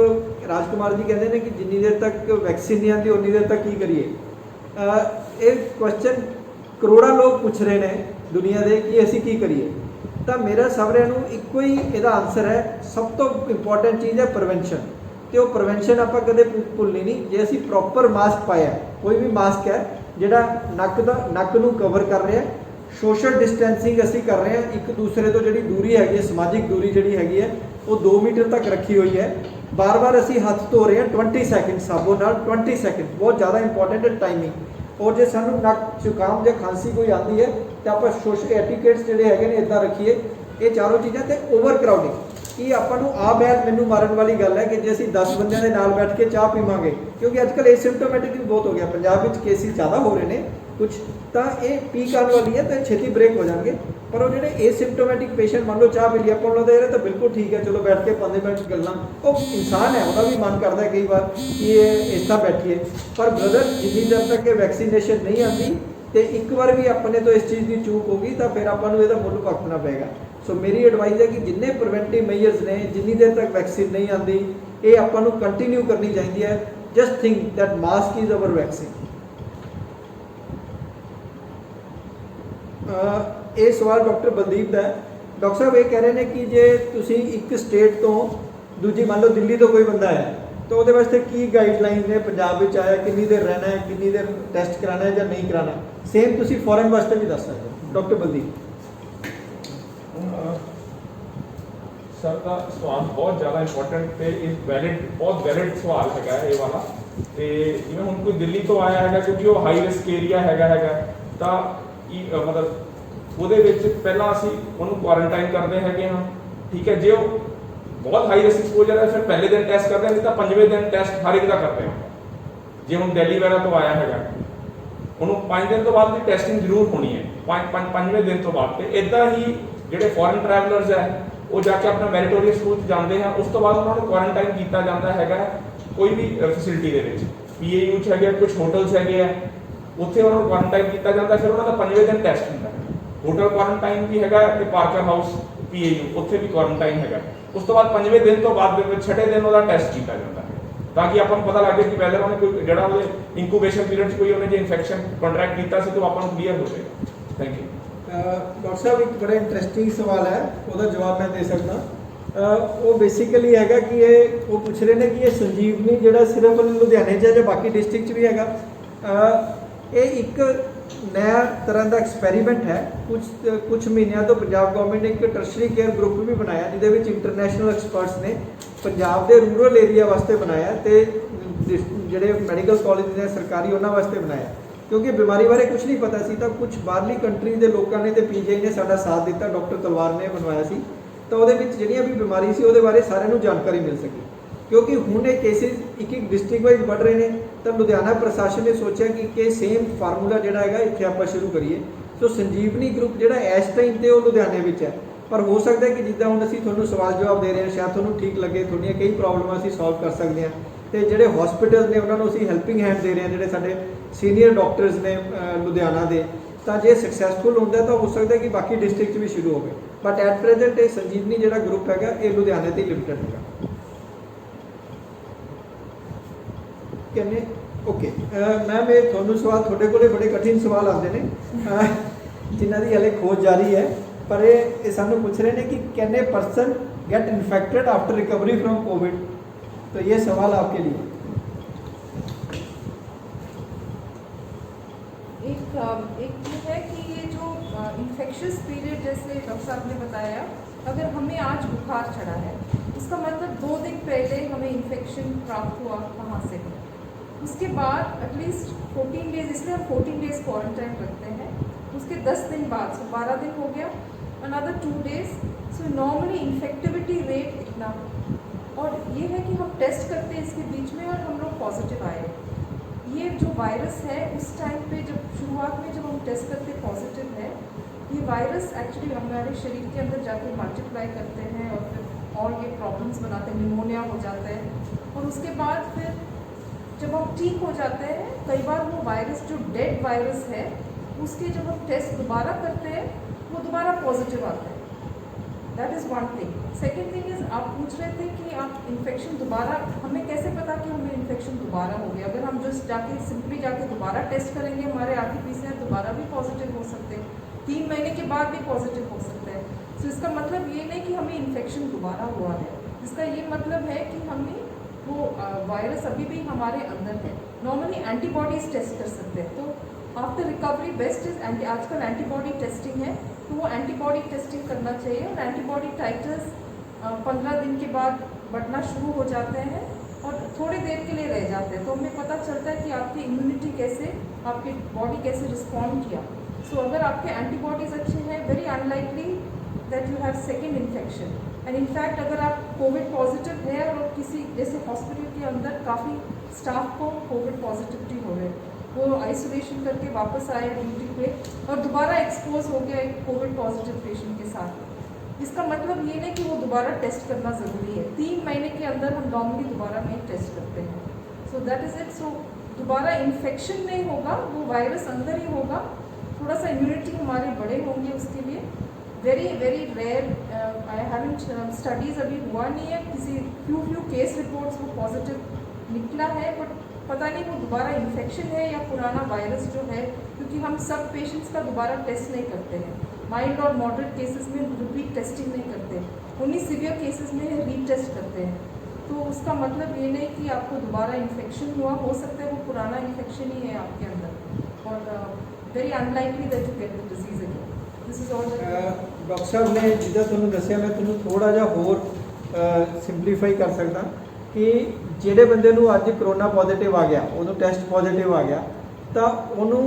ਰਾਜਕੁਮਾਰ ਜੀ ਕਹਿੰਦੇ ਨੇ ਕਿ ਜਿੰਨੀ ਦੇਰ ਤੱਕ ਵੈਕਸੀਨ ਨਹੀਂ ਆਉਂਦੀ ਉਨੀ ਦੇਰ ਤੱਕ ਕੀ ਕਰੀਏ। ਇਹ ਕੁਐਸਚਨ ਕਰੋੜਾਂ ਲੋਕ ਪੁੱਛ ਰਹੇ ਨੇ ਦੁਨੀਆ ਦੇ ਕਿ ਅਸੀਂ ਕੀ ਕਰੀਏ। ਤਾਂ ਮੇਰਾ ਸਾਰਿਆਂ ਨੂੰ ਇੱਕੋ ਹੀ ਇਹਦਾ ਆਨਸਰ ਹੈ, ਸਭ ਤੋਂ ਇੰਪੋਰਟੈਂਟ ਚੀਜ਼ ਹੈ ਪ੍ਰੀਵੈਂਸ਼ਨ। ਤੇ ਉਹ ਪ੍ਰੀਵੈਂਸ਼ਨ ਆਪਾਂ ਕਦੇ ਭੁੱਲਣੀ ਨਹੀਂ। ਜੇ ਅਸੀਂ ਪ੍ਰੋਪਰ ਮਾਸਕ ਪਾਇਆ, ਕੋਈ ਵੀ ਮਾਸਕ ਹੈ ਜਿਹੜਾ ਨੱਕ ਨੂੰ ਕਵਰ ਕਰ ਰਿਹਾ, ਸੋਸ਼ਲ ਡਿਸਟੈਂਸਿੰਗ ਅਸੀਂ ਕਰ ਰਹੇ ਹਾਂ, ਇੱਕ ਦੂਸਰੇ ਤੋਂ ਜਿਹੜੀ ਦੂਰੀ ਹੈਗੀ ਹੈ, ਸਮਾਜਿਕ ਦੂਰੀ ਜਿਹੜੀ ਹੈਗੀ ਹੈ ਉਹ 2 ਮੀਟਰ ਤੱਕ ਰੱਖੀ ਹੋਈ ਹੈ। ਬਾਰ-ਬਾਰ ਅਸੀਂ ਹੱਥ ਧੋ ਰਹੇ ਹਾਂ 20 ਸੈਕਿੰਡ ਸਾਬੋ ਨਾਲ, 20 ਸੈਕਿੰਡ ਬਹੁਤ ਜ਼ਿਆਦਾ ਇੰਪੋਰਟੈਂਟ ਹੈ ਟਾਈਮਿੰਗ। ਔਰ ਜੇ ਸਾਨੂੰ ਨੱਕ ਜ਼ੁਕਾਮ ਜਾਂ ਖਾਂਸੀ ਕੋਈ ਆਉਂਦੀ ਹੈ ਤਾਂ ਆਪਾਂ ਸੋਸ਼ਲ ਐਟੀਕੇਟਸ ਜਿਹੜੇ ਹੈਗੇ ਨੇ ਇੱਦਾਂ ਰੱਖੀਏ। ਇਹ ਚਾਰੋਂ ਚੀਜ਼ਾਂ। ਤੇ ਓਵਰ ਕਰਾਊਡਿੰਗ, ਕਿ ਆਪਾਂ ਨੂੰ ਮੈਨੂੰ ਮਾਰਨ ਵਾਲੀ ਗੱਲ ਹੈ ਕਿ ਜੇ ਅਸੀਂ 10 ਬੰਦਿਆਂ ਦੇ ਨਾਲ ਬੈਠ ਕੇ ਚਾਹ ਪੀਵਾਂਗੇ, ਕਿਉਂਕਿ ਅੱਜ ਕੱਲ੍ਹ ਏਸਿਮਟੋਮੈਟਿਕ ਵੀ ਬਹੁਤ ਹੋ ਗਿਆ, ਪੰਜਾਬ ਵਿੱਚ ਕੇਸਿਸ ਜ਼ਿਆਦਾ ਹੋ ਰਹੇ ਨੇ ਕੁਛ, ਤਾਂ ਇਹ ਪੀਕ ਆਉਣ ਵਾਲੀ ਹੈ ਤਾਂ ਛੇਤੀ ਬ੍ਰੇਕ ਹੋ ਜਾਣਗੇ। ਪਰ ਉਹ ਜਿਹੜੇ ਏਸਿਮਟੋਮੈਟਿਕ ਪੇਸ਼ੈਂਟ ਮੰਨ ਲਓ ਚਾਹ ਪੀ ਲਈ, ਆਪਾਂ ਉਹਨਾਂ ਦਾ ਤਾਂ ਬਿਲਕੁਲ ਠੀਕ ਹੈ, ਚਲੋ ਬੈਠ ਕੇ 5 ਮਿੰਟ ਗੱਲਾਂ, ਉਹ ਇਨਸਾਨ ਹੈ, ਉਹਦਾ ਵੀ ਮਨ ਕਰਦਾ ਕਈ ਵਾਰ ਕਿ ਇਹ ਇਸ ਤਰ੍ਹਾਂ ਬੈਠੀਏ। ਪਰ ਬ੍ਰਦਰ ਜਿੰਨੀ ਦੇਰ ਤੱਕ ਇਹ ਵੈਕਸੀਨੇਸ਼ਨ ਨਹੀਂ ਆਉਂਦੀ ਤੇ ਇੱਕ ਵਾਰ ਵੀ ਆਪਣੇ ਤੋਂ ਇਸ ਚੀਜ਼ ਦੀ ਚੂਕ ਹੋ ਗਈ ਤਾਂ ਫਿਰ ਆਪਾਂ ਨੂੰ ਇਹਦਾ ਮੁੱਲ ਭੁਗਤਣਾ ਪਏਗਾ। ਸੋ ਮੇਰੀ ਐਡਵਾਈਸ ਹੈ ਕਿ ਜਿੰਨੇ ਪ੍ਰੀਵੈਂਟਿਵ ਮੈਜਰਸ ਨੇ, ਜਿੰਨੀ ਦੇਰ ਤੱਕ ਵੈਕਸੀਨ ਨਹੀਂ ਆਉਂਦੀ, ਇਹ ਆਪਾਂ ਨੂੰ ਕੰਟੀਨਿਊ ਕਰਨੀ ਚਾਹੀਦੀ ਹੈ। Just think that mask is our vaccine. ਇਹ ਸਵਾਲ ਡਾਕਟਰ ਬਲਦੀਪ ਦਾ ਹੈ। ਡਾਕਟਰ ਸਾਹਿਬ ਇਹ ਕਹਿ ਰਹੇ ਨੇ ਕਿ ਜੇ ਤੁਸੀਂ ਇੱਕ ਸਟੇਟ ਤੋਂ ਦੂਜੀ, ਮੰਨ ਲਓ ਦਿੱਲੀ ਤੋਂ ਕੋਈ ਬੰਦਾ ਹੈ, ਤਾਂ ਉਹਦੇ ਵਾਸਤੇ ਕੀ ਗਾਈਡਲਾਈਨ ਨੇ? ਪੰਜਾਬ ਵਿੱਚ ਆਇਆ ਕਿੰਨੀ ਦੇਰ ਰਹਿਣਾ ਹੈ, ਕਿੰਨੀ ਦੇਰ ਟੈਸਟ ਕਰਾਉਣਾ ਹੈ ਜਾਂ ਨਹੀਂ ਕਰਾਉਣਾ? ਸੇਮ ਤੁਸੀਂ ਫੋਰਨ ਵਾਸਤੇ ਵੀ ਦੱਸ ਸਕਦੇ ਹੋ ਡਾਕਟਰ ਬਲਦੀਪ। ਸਰ ਦਾ ਸਵਾਲ ਬਹੁਤ ਜ਼ਿਆਦਾ ਇੰਪੋਰਟੈਂਟ ਤੇ ਇਸ ਬਹੁਤ ਵੈਲਿਡ ਸਵਾਲ ਹੈਗਾ ਇਹ ਵਾਲਾ। ਤੇ ਜਿਵੇਂ ਹੁਣ ਕੋਈ ਦਿੱਲੀ ਤੋਂ ਆਇਆ ਹੈਗਾ, ਕਿਉਂਕਿ ਉਹ ਹਾਈ ਰਿਸਕ ਏਰੀਆ ਹੈਗਾ ਤਾਂ ਮਤਲਬ ਉਹਦੇ ਵਿੱਚ ਪਹਿਲਾਂ ਅਸੀਂ ਉਹਨੂੰ ਕੁਆਰੰਟਾਈਨ ਕਰਦੇ ਹੈਗੇ ਹਾਂ, ਠੀਕ ਹੈ। ਜੇ ਉਹ ਬਹੁਤ ਹਾਈ ਰਿਸਕ ਐਕਸਪੋਜ਼ਰ ਹੈ ਫਿਰ ਪਹਿਲੇ ਦਿਨ ਟੈਸਟ ਕਰਦੇ ਹਾਂ, ਨਹੀਂ ਤਾਂ 5ਵੇਂ ਦਿਨ ਟੈਸਟ ਹਰ ਇੱਕ ਦਾ ਕਰਦੇ ਹਾਂ। ਜੇ ਹੁਣ ਦਿੱਲੀ ਵਗੈਰਾ ਤੋਂ ਆਇਆ ਹੈਗਾ, ਉਹਨੂੰ 5 ਦਿਨ ਤੋਂ ਬਾਅਦ ਦੀ ਟੈਸਟਿੰਗ ਜ਼ਰੂਰ ਹੋਣੀ ਹੈ, 5ਵੇਂ ਦਿਨ ਤੋਂ ਬਾਅਦ। ਤੇ ਇੱਦਾਂ ਹੀ ਜਿਹੜੇ ਫੋਰਨ ਟਰੈਵਲਰਸ ਹੈ ਉਹ ਜਾ ਕੇ ਆਪਣਾ ਮੈਰੀਟੋਰੀਅਸ ਸਕੂਲ 'ਚ ਜਾਂਦੇ ਹਨ, ਉਸ ਤੋਂ ਬਾਅਦ ਉਹਨਾਂ ਨੂੰ ਕੁਆਰੰਟਾਈਨ ਕੀਤਾ ਜਾਂਦਾ ਹੈਗਾ ਕੋਈ ਵੀ ਫੈਸਿਲਿਟੀ ਦੇ ਵਿੱਚ। PAU 'ਚ ਹੈਗੇ, ਕੁਝ ਹੋਟਲਸ ਹੈਗੇ ਆ, ਉੱਥੇ ਉਹਨਾਂ ਨੂੰ ਕੁਆਰੰਟਾਈਨ ਕੀਤਾ ਜਾਂਦਾ। ਫਿਰ ਉਹਨਾਂ ਦਾ 5ਵੇਂ ਦਿਨ ਟੈਸਟ ਹੁੰਦਾ। ਹੋਟਲ ਕੁਆਰੰਟਾਈਨ ਵੀ ਹੈਗਾ ਤੇ ਪਾਰਕਰ ਹਾਊਸ PAU ਉੱਥੇ ਵੀ ਕੁਆਰੰਟਾਈਨ ਹੈਗਾ। ਉਸ ਤੋਂ ਬਾਅਦ 5ਵੇਂ ਦਿਨ ਤੋਂ ਬਾਅਦ ਦੇ ਵਿੱਚ 6ਵੇਂ ਦਿਨ ਉਹਦਾ ਟੈਸਟ ਕੀਤਾ ਜਾਂਦਾ ਹੈ, ਤਾਂ ਕਿ ਆਪਾਂ ਨੂੰ ਪਤਾ ਲੱਗੇ ਕਿ ਵੈਦਰ ਉਹਨੇ ਕੋਈ ਜਿਹੜਾ ਉਹਦੇ ਇਨਕੂਬੇਸ਼ਨ ਪੀਰੀਅਡ 'ਚ ਕੋਈ ਉਹਨੇ ਜੇ ਇਨਫੈਕਸ਼ਨ ਕੰਟਰੈਕਟ ਕੀਤਾ ਸੀ ਤਾਂ ਆਪਾਂ ਨੂੰ ਕਲੀਅਰ ਹੋ ਜਾਏਗਾ। Thank you. ਡਾਕਟਰ ਸਾਹਿਬ ਇੱਕ ਬੜਾ ਇੰਟਰਸਟਿੰਗ ਸਵਾਲ ਹੈ, ਉਹਦਾ ਜਵਾਬ ਮੈਂ ਦੇ ਸਕਦਾ। ਉਹ ਬੇਸਿਕਲੀ ਹੈਗਾ ਕਿ ਇਹ ਉਹ ਪੁੱਛ ਰਹੇ ਨੇ ਕਿ ਇਹ ਸੰਜੀਵਨੀ ਜਿਹੜਾ ਸਿਰਫ ਲੁਧਿਆਣੇ 'ਚ ਹੈ ਜਾਂ ਬਾਕੀ ਡਿਸਟ੍ਰਿਕਟ 'ਚ ਵੀ ਹੈਗਾ। ਇਹ ਇੱਕ ਨया ਤਰ੍ਹਾਂ ਦਾ ਐਕਸਪੈਰੀਮੈਂਟ ਹੈ। ਕੁਝ ਮਹੀਨਿਆਂ ਤੋਂ ਪੰਜਾਬ ਗਵਰਨਮੈਂਟ ਨੇ ਇੱਕ ਟਰਸ਼ਰੀ ਕੇਅਰ ਗਰੁੱਪ ਵੀ ਬਣਾਇਆ, ਜਿਹਦੇ ਵਿੱਚ ਇੰਟਰਨੈਸ਼ਨਲ ਐਕਸਪਰਟਸ ਨੇ ਪੰਜਾਬ ਦੇ ਰੂਰਲ ਏਰੀਆ ਵਾਸਤੇ ਬਣਾਇਆ ਤੇ ਜਿਹੜੇ ਮੈਡੀਕਲ ਕਾਲਜ ਨੇ ਸਰਕਾਰੀ ਉਹਨਾਂ ਵਾਸਤੇ ਬਣਾਇਆ, ਕਿਉਂਕਿ ਬਿਮਾਰੀ ਬਾਰੇ ਕੁਝ ਨਹੀਂ ਪਤਾ ਸੀ। ਤਾਂ ਕੁਝ ਬਾਹਰਲੀ ਕੰਟਰੀ ਦੇ ਲੋਕਾਂ ਨੇ ਤੇ ਪੀਜੀਆਈ ਨੇ ਸਾਡਾ ਸਾਥ ਦਿੱਤਾ, ਡਾਕਟਰ ਤਲਵਾਰ ਨੇ ਬਣਵਾਇਆ ਸੀ। ਤਾਂ ਉਹਦੇ ਵਿੱਚ ਜਿਹੜੀਆਂ ਵੀ ਬਿਮਾਰੀ ਸੀ ਉਹਦੇ ਬਾਰੇ ਸਾਰਿਆਂ ਨੂੰ ਜਾਣਕਾਰੀ ਮਿਲ ਸਕੀ, ਕਿਉਂਕਿ ਹੁਣ ਇਹ ਕੇਸਿਸ ਇੱਕ ਡਿਸਟ੍ਰਿਕਟ ਵਾਈਜ਼ ਵੱਧ ਰਹੇ ਨੇ। ਤਾਂ ਲੁਧਿਆਣਾ ਪ੍ਰਸ਼ਾਸਨ ਨੇ ਸੋਚਿਆ ਕਿ ਸੇਮ ਫਾਰਮੂਲਾ ਜਿਹੜਾ ਹੈਗਾ ਇੱਥੇ ਆਪਾਂ ਸ਼ੁਰੂ ਕਰੀਏ। ਸੋ ਸੰਜੀਵਨੀ ਗਰੁੱਪ ਜਿਹੜਾ ਇਸ ਟਾਈਮ ਤੇ ਉਹ ਲੁਧਿਆਣੇ ਵਿੱਚ ਹੈ, ਪਰ ਹੋ ਸਕਦਾ ਕਿ ਜਿੱਦਾਂ ਹੁਣ ਅਸੀਂ ਤੁਹਾਨੂੰ ਸਵਾਲ ਜਵਾਬ ਦੇ ਰਹੇ ਹਾਂ, ਸ਼ਾਇਦ ਤੁਹਾਨੂੰ ਠੀਕ ਲੱਗੇ, ਤੁਹਾਡੀਆਂ ਕਈ ਪ੍ਰੋਬਲਮਾਂ ਅਸੀਂ ਸੋਲਵ ਕਰ ਸਕਦੇ ਹਾਂ। ਤੇ ਜਿਹੜੇ ਹਸਪੀਟਲ ਨੇ ਉਹਨਾਂ ਨੂੰ ਅਸੀਂ ਹੈਲਪਿੰਗ ਹੈਂਡ ਦੇ ਰਹੇ ਹਾਂ, ਜਿਹੜੇ ਸਾਡੇ ਸੀਨੀਅਰ ਡਾਕਟਰਸ ਨੇ ਲੁਧਿਆਣਾ ਦੇ। ਤਾਂ ਜੇ ਸਕਸੈਸਫੁਲ ਹੁੰਦਾ ਤਾਂ ਹੋ ਸਕਦਾ ਕਿ ਬਾਕੀ ਡਿਸਟ੍ਰਿਕਟ 'ਚ ਵੀ ਸ਼ੁਰੂ ਹੋਵੇ, ਬਟ ਐਟ ਪ੍ਰੈਜ਼ੈਂਟ ਇਹ ਸੰਜੀਵਨੀ ਜਿਹੜਾ ਗਰੁੱਪ ਹੈਗਾ ਇਹ ਲੁਧਿਆਣੇ ਤੇ ਲਿਮਿਟਡ ਹੈਗਾ। ਕਹਿੰਦੇ ਓਕੇ ਮੈਮ, ਇਹ ਤੁਹਾਨੂੰ ਸਵਾਲ ਤੁਹਾਡੇ ਕੋਲੇ ਬੜੇ ਕਠਿਨ ਸਵਾਲ ਆਉਂਦੇ ਨੇ ਜਿਨ੍ਹਾਂ ਦੀ ਹਲੇ ਖੋਜ ਜਾਰੀ ਹੈ, ਪਰ ਇਹ ਸਾਨੂੰ ਪੁੱਛ ਰਹੇ ਨੇ कि can a person get infected after recovery from Covid. तो ये सवाल आपके लिए। एक ये है कि ये जो इन्फेक्शियस पीरियड जैसे डॉक्टर साहब ने बताया, अगर हमें आज बुखार चढ़ा है इसका मतलब 2 दिन पहले हमें इन्फेक्शन प्राप्त हुआ कहाँ से है। उसके बाद एटलीस्ट 14 डेज, इसलिए हम 14 डेज क्वारंटाइन रखते हैं। उसके 10 दिन बाद, सो 12 दिन हो गया, another 2 days. So normally infectivity rate इतना, और ये है कि हम टेस्ट करते हैं इसके बीच में और हम लोग पॉजिटिव आए। ये जो वायरस है उस टाइम पे जब शुरुआत में जब हम टेस्ट करते पॉजिटिव है, ये वायरस एक्चुअली हमारे शरीर के अंदर जाके मल्टीप्लाई करते हैं और फिर और ये प्रॉब्लम्स बनाते हैं, निमोनिया हो जाता है। और उसके बाद फिर जब हम ठीक हो जाते हैं, कई बार वो वायरस जो डेड वायरस है उसके जब हम टेस्ट दोबारा करते हैं वो दोबारा पॉजिटिव आता है। That is one thing. Second thing is, आप पूछ रहे थे कि आप इन्फेक्शन दोबारा, हमें कैसे पता कि हमें इन्फेक्शन दोबारा हो गया। अगर हम जस्ट जाके सिंपली जाके दोबारा टेस्ट करेंगे, हमारे RT-PCR दोबारा भी पॉजिटिव हो सकते हैं, 3 महीने के बाद भी पॉजिटिव हो सकता है। तो इसका मतलब ये नहीं कि हमें इन्फेक्शन दोबारा हुआ है, इसका ये मतलब है कि हमें वो वायरस अभी भी हमारे अंदर है। नॉर्मली एंटीबॉडीज टेस्ट कर सकते हैं, तो आफ्टर रिकवरी बेस्ट इज आजकल एंटीबॉडी टेस्टिंग है, तो वो एंटीबॉडी टेस्टिंग करना चाहिए। और एंटीबॉडी टाइटर्स 15 दिन के बाद बढ़ना शुरू हो जाते हैं और थोड़ी देर के लिए रह जाते हैं, तो हमें पता चलता है कि आपकी इम्यूनिटी कैसे, आपकी बॉडी कैसे रिस्पॉन्ड किया। सो अगर आपके एंटीबॉडीज़ अच्छे हैं, very unlikely that you have second infection. And in fact अगर आप कोविड पॉजिटिव है और किसी जैसे हॉस्पिटल के अंदर काफ़ी स्टाफ को कोविड पॉजिटिविटी हो गए, वो आइसोलेशन करके वापस आए ड्यूटी पे और दोबारा एक्सपोज हो गया एक कोविड पॉजिटिव पेशेंट के साथ, इसका मतलब ये नहीं कि वो दोबारा टेस्ट करना ज़रूरी है। 3 महीने के अंदर हम नॉर्मली दोबारा नहीं टेस्ट करते हैं। So that is it. So दोबारा इन्फेक्शन नहीं होगा, वो वायरस अंदर ही होगा, थोड़ा सा इम्यूनिटी हमारे बड़े होंगे उसके लिए। Very very rare, I haven't studies अभी हुआ नहीं है, किसी फ्यू केस रिपोर्ट्स वो पॉजिटिव निकला है, बट पता नहीं वो दोबारा इन्फेक्शन है या पुराना वायरस जो है, क्योंकि हम सब पेशेंट्स का दोबारा टेस्ट नहीं करते हैं। माइल्ड और मॉडरेट केसेस में रिपीट टेस्टिंग नहीं करते, उन्हीं सीवियर केसेस में रीटेस्ट करते हैं। तो उसका मतलब ये नहीं कि आपको दोबारा इन्फेक्शन हुआ, हो सकता है वो पुराना इन्फेक्शन ही है आपके अंदर, और very unlikely that you get the disease again. This is all. Doctor साहब ने जिदा ਤੁਹਾਨੂੰ ਦੱਸਿਆ, मैं ਤੁਹਾਨੂੰ थोड़ा ਜਿਹਾ ਹੋਰ ਸਿੰਪਲੀਫਾਈ ਕਰ ਸਕਦਾ कि ਜਿਹੜੇ ਬੰਦੇ ਨੂੰ ਅੱਜ ਕਰੋਨਾ ਪੋਜ਼ਿਟਿਵ ਆ ਗਿਆ, ਉਹਨੂੰ ਟੈਸਟ ਪੋਜ਼ਿਟਿਵ ਆ ਗਿਆ, ਤਾਂ ਉਹਨੂੰ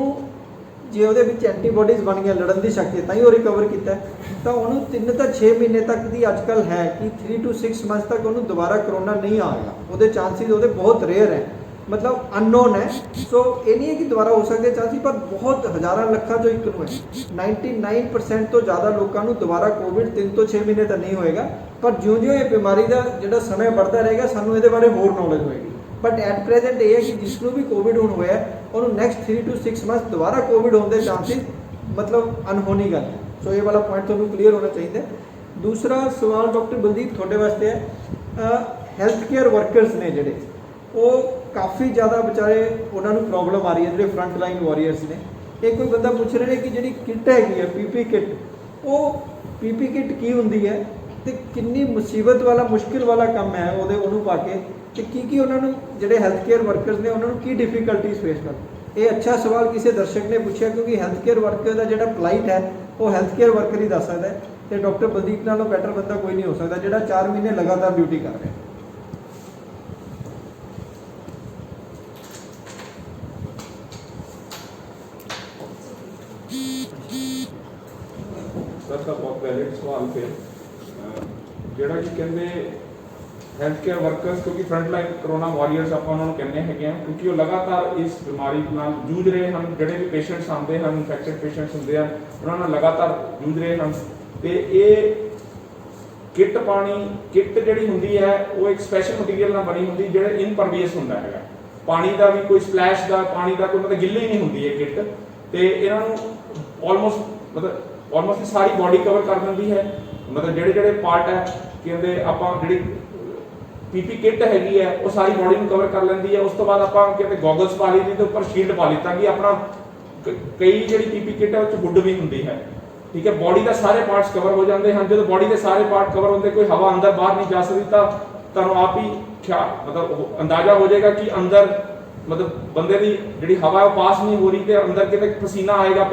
ਜੇ ਉਹਦੇ ਵਿੱਚ ਐਂਟੀਬੋਡੀਜ਼ ਬਣ ਗਈਆਂ, ਲੜਨ ਦੀ ਸ਼ਕਤੀ, ਤਾਂ ਹੀ ਉਹ ਰਿਕਵਰ ਕੀਤਾ, ਤਾਂ ਉਹਨੂੰ 3 ਤਾਂ 6 ਮਹੀਨੇ ਤੱਕ ਦੀ ਅੱਜ ਕੱਲ੍ਹ ਹੈ ਕਿ 3 to 6 ਮੰਥ ਤੱਕ ਉਹਨੂੰ ਦੁਬਾਰਾ ਕਰੋਨਾ ਨਹੀਂ ਆਏਗਾ। ਉਹਦੇ ਚਾਂਸਿਸ ਉਹਦੇ ਬਹੁਤ ਰੇਅਰ ਹੈ, मतलब अननोन है। सो ये नहीं है कि दोबारा हो सकते चांसिस, पर बहुत हज़ारा लखा जो एक है 99% तो ज़्यादा लोगों को दोबारा कोविड 3 तो 6 महीने तक नहीं होएगा, पर ज्यों ज्यों ये बीमारी का जो समय बढ़ता रहेगा सानू ये बारे होर नॉलेज होएगी। बट एट प्रेजेंट ये है कि जिसनों भी कोविड हुण होया उन्होंने नेक्स्ट 3 to 6 मंथ दोबारा कोविड होने के चांसिस मतलब अनहोनी गल है। सो ये वाला पॉइंट तुहानू क्लीयर होना चाहिए। दूसरा सवाल डॉक्टर बलदीप थोड़े वास्ते है, हैल्थ केयर वर्कर्स ने जिहड़े वो काफ़ी ज़्यादा बेचारे उन्होंने प्रॉब्लम आ रही है, जो फ्रंट लाइन वॉरीयर्स ने, ਇਹ ਕੋਈ ਬੰਦਾ ਪੁੱਛ ਰਿਹਾ ਕਿ ਜਿਹੜੀ ਕਿੱਟ ਹੈਗੀ ਹੈ ਪੀਪੀ ਕਿੱਟ, ਉਹ ਪੀਪੀ ਕਿੱਟ ਕੀ ਹੁੰਦੀ ਹੈ ਤੇ ਕਿੰਨੀ ਮੁਸੀਬਤ ਵਾਲਾ ਮੁਸ਼ਕਿਲ ਵਾਲਾ ਕੰਮ ਹੈ ਉਹਨੂੰ ਪਾ ਕੇ, ਤੇ ਕੀ ਉਹਨਾਂ ਨੂੰ ਜਿਹੜੇ ਹੈਲਥ ਕੇਅਰ ਵਰਕਰਸ ਨੇ ਉਹਨਾਂ ਨੂੰ ਕੀ ਡਿਫਿਕਲਟੀਜ਼ ਫੇਸ ਕਰ। ਇਹ ਅੱਛਾ ਸਵਾਲ ਕਿਸੇ ਦਰਸ਼ਕ ਨੇ ਪੁੱਛਿਆ, ਕਿਉਂਕਿ ਹੈਲਥ ਕੇਅਰ ਵਰਕਰ ਦਾ ਜਿਹੜਾ ਪਲਾਈਟ ਹੈ ਉਹ ਹੈਲਥ ਕੇਅਰ ਵਰਕਰ ਹੀ ਦੱਸ ਸਕਦਾ ਹੈ, ਤੇ ਡਾਕਟਰ ਬਲਦੀਪ ਨਾਲੋਂ ਬੈਟਰ ਬੰਦਾ ਕੋਈ ਨਹੀਂ ਹੋ ਸਕਦਾ ਜਿਹੜਾ 4 ਮਹੀਨੇ ਲਗਾਤਾਰ ਡਿਊਟੀ ਕਰ ਰਿਹਾ। ਸਰ ਦਾ ਬਹੁਤ ਵੈਲਿਡ ਸਵਾਲ ਫਿਰ ਜਿਹੜਾ ਕਿ ਕਹਿੰਦੇ ਹੈਲਥ ਕੇਅਰ ਵਰਕਰਸ, ਕਿਉਂਕਿ ਫਰੰਟ ਲਾਈਨ ਕਰੋਨਾ ਵਾਰੀਅਰਸ ਆਪਾਂ ਉਹਨਾਂ ਨੂੰ ਕਹਿੰਦੇ ਹੈਗੇ ਆ, ਕਿਉਂਕਿ ਉਹ ਲਗਾਤਾਰ ਇਸ ਬਿਮਾਰੀ ਨਾਲ ਜੂਝ ਰਹੇ ਹਨ। ਜਿਹੜੇ ਵੀ ਪੇਸ਼ੈਂਟਸ ਆਉਂਦੇ ਹਨ, ਇਨਫੈਕਟਡ ਪੇਸ਼ੈਂਟਸ ਹੁੰਦੇ ਹਨ, ਉਹਨਾਂ ਨਾਲ ਲਗਾਤਾਰ ਜੂਝ ਰਹੇ ਹਨ। ਤੇ ਇਹ ਕਿੱਟ ਜਿਹੜੀ ਹੁੰਦੀ ਹੈ ਉਹ ਇੱਕ ਸਪੈਸ਼ਲ ਮਟੀਰੀਅਲ ਨਾਲ ਬਣੀ ਹੁੰਦੀ, ਜਿਹੜਾ ਇਨਪਰਵੀਅਸ ਹੁੰਦਾ ਹੈਗਾ। ਪਾਣੀ ਦਾ ਵੀ ਕੋਈ ਸਪਲੈਸ਼ ਦਾ, ਪਾਣੀ ਦਾ ਕੋਈ ਮਤਲਬ ਗਿੱਲੀ ਨਹੀਂ ਹੁੰਦੀ ਇਹ ਕਿੱਟ, ਤੇ ਇਹਨਾਂ ਨੂੰ ਆਲਮੋਸਟ ਸਾਰੀ ਬਾਡੀ ਕਵਰ ਕਰ ਦਿੰਦੀ ਹੈ। ਮਤਲਬ ਜਿਹੜੇ ਪਾਰਟ ਹੈ ਕਹਿੰਦੇ ਆਪਾਂ ਜਿਹੜੀ ਪੀਪੀ ਕਿੱਟ ਹੈਗੀ ਹੈ ਉਹ ਸਾਰੀ ਬਾਡੀ ਨੂੰ ਕਵਰ ਕਰ ਲੈਂਦੀ ਹੈ। ਉਸ ਤੋਂ ਬਾਅਦ ਆਪਾਂ ਕਹਿੰਦੇ ਗੋਗਲਸ ਪਾ ਲਈ ਤੇ ਉੱਪਰ ਸ਼ੀਲਡ ਪਾ ਲਈ, ਤਾਂ ਕਿ ਆਪਣਾ ਕਈ ਜਿਹੜੀ ਪੀਪੀ ਕਿੱਟ ਹੈ ਉਹ 'ਚ ਹੁੱਡ ਵੀ ਹੁੰਦੀ ਹੈ, ਠੀਕ ਹੈ। ਬਾਡੀ ਦਾ ਸਾਰੇ ਪਾਰਟਸ ਕਵਰ ਹੋ ਜਾਂਦੇ ਹਨ। ਜਦੋਂ ਬਾਡੀ ਦੇ ਸਾਰੇ ਪਾਰਟ ਕਵਰ ਹੁੰਦੇ, ਕੋਈ ਹਵਾ ਅੰਦਰ ਬਾਹਰ ਨਹੀਂ ਜਾ ਸਕਦੀ, ਤਾਂ ਤੁਹਾਨੂੰ ਆਪ ਹੀ ਮਤਲਬ ਅੰਦਾਜ਼ਾ ਹੋ ਜਾਏਗਾ ਕਿ ਅੰਦਰ ਮਤਲਬ ਬੰਦੇ ਦੀ ਜਿਹੜੀ ਹਵਾ ਉਹ ਪਾਸ ਨਹੀਂ ਹੋ ਰਹੀ, ਤੇ ਅੰਦਰ ਕਿਤੇ ਪਸੀਨਾ ਆਏਗਾ।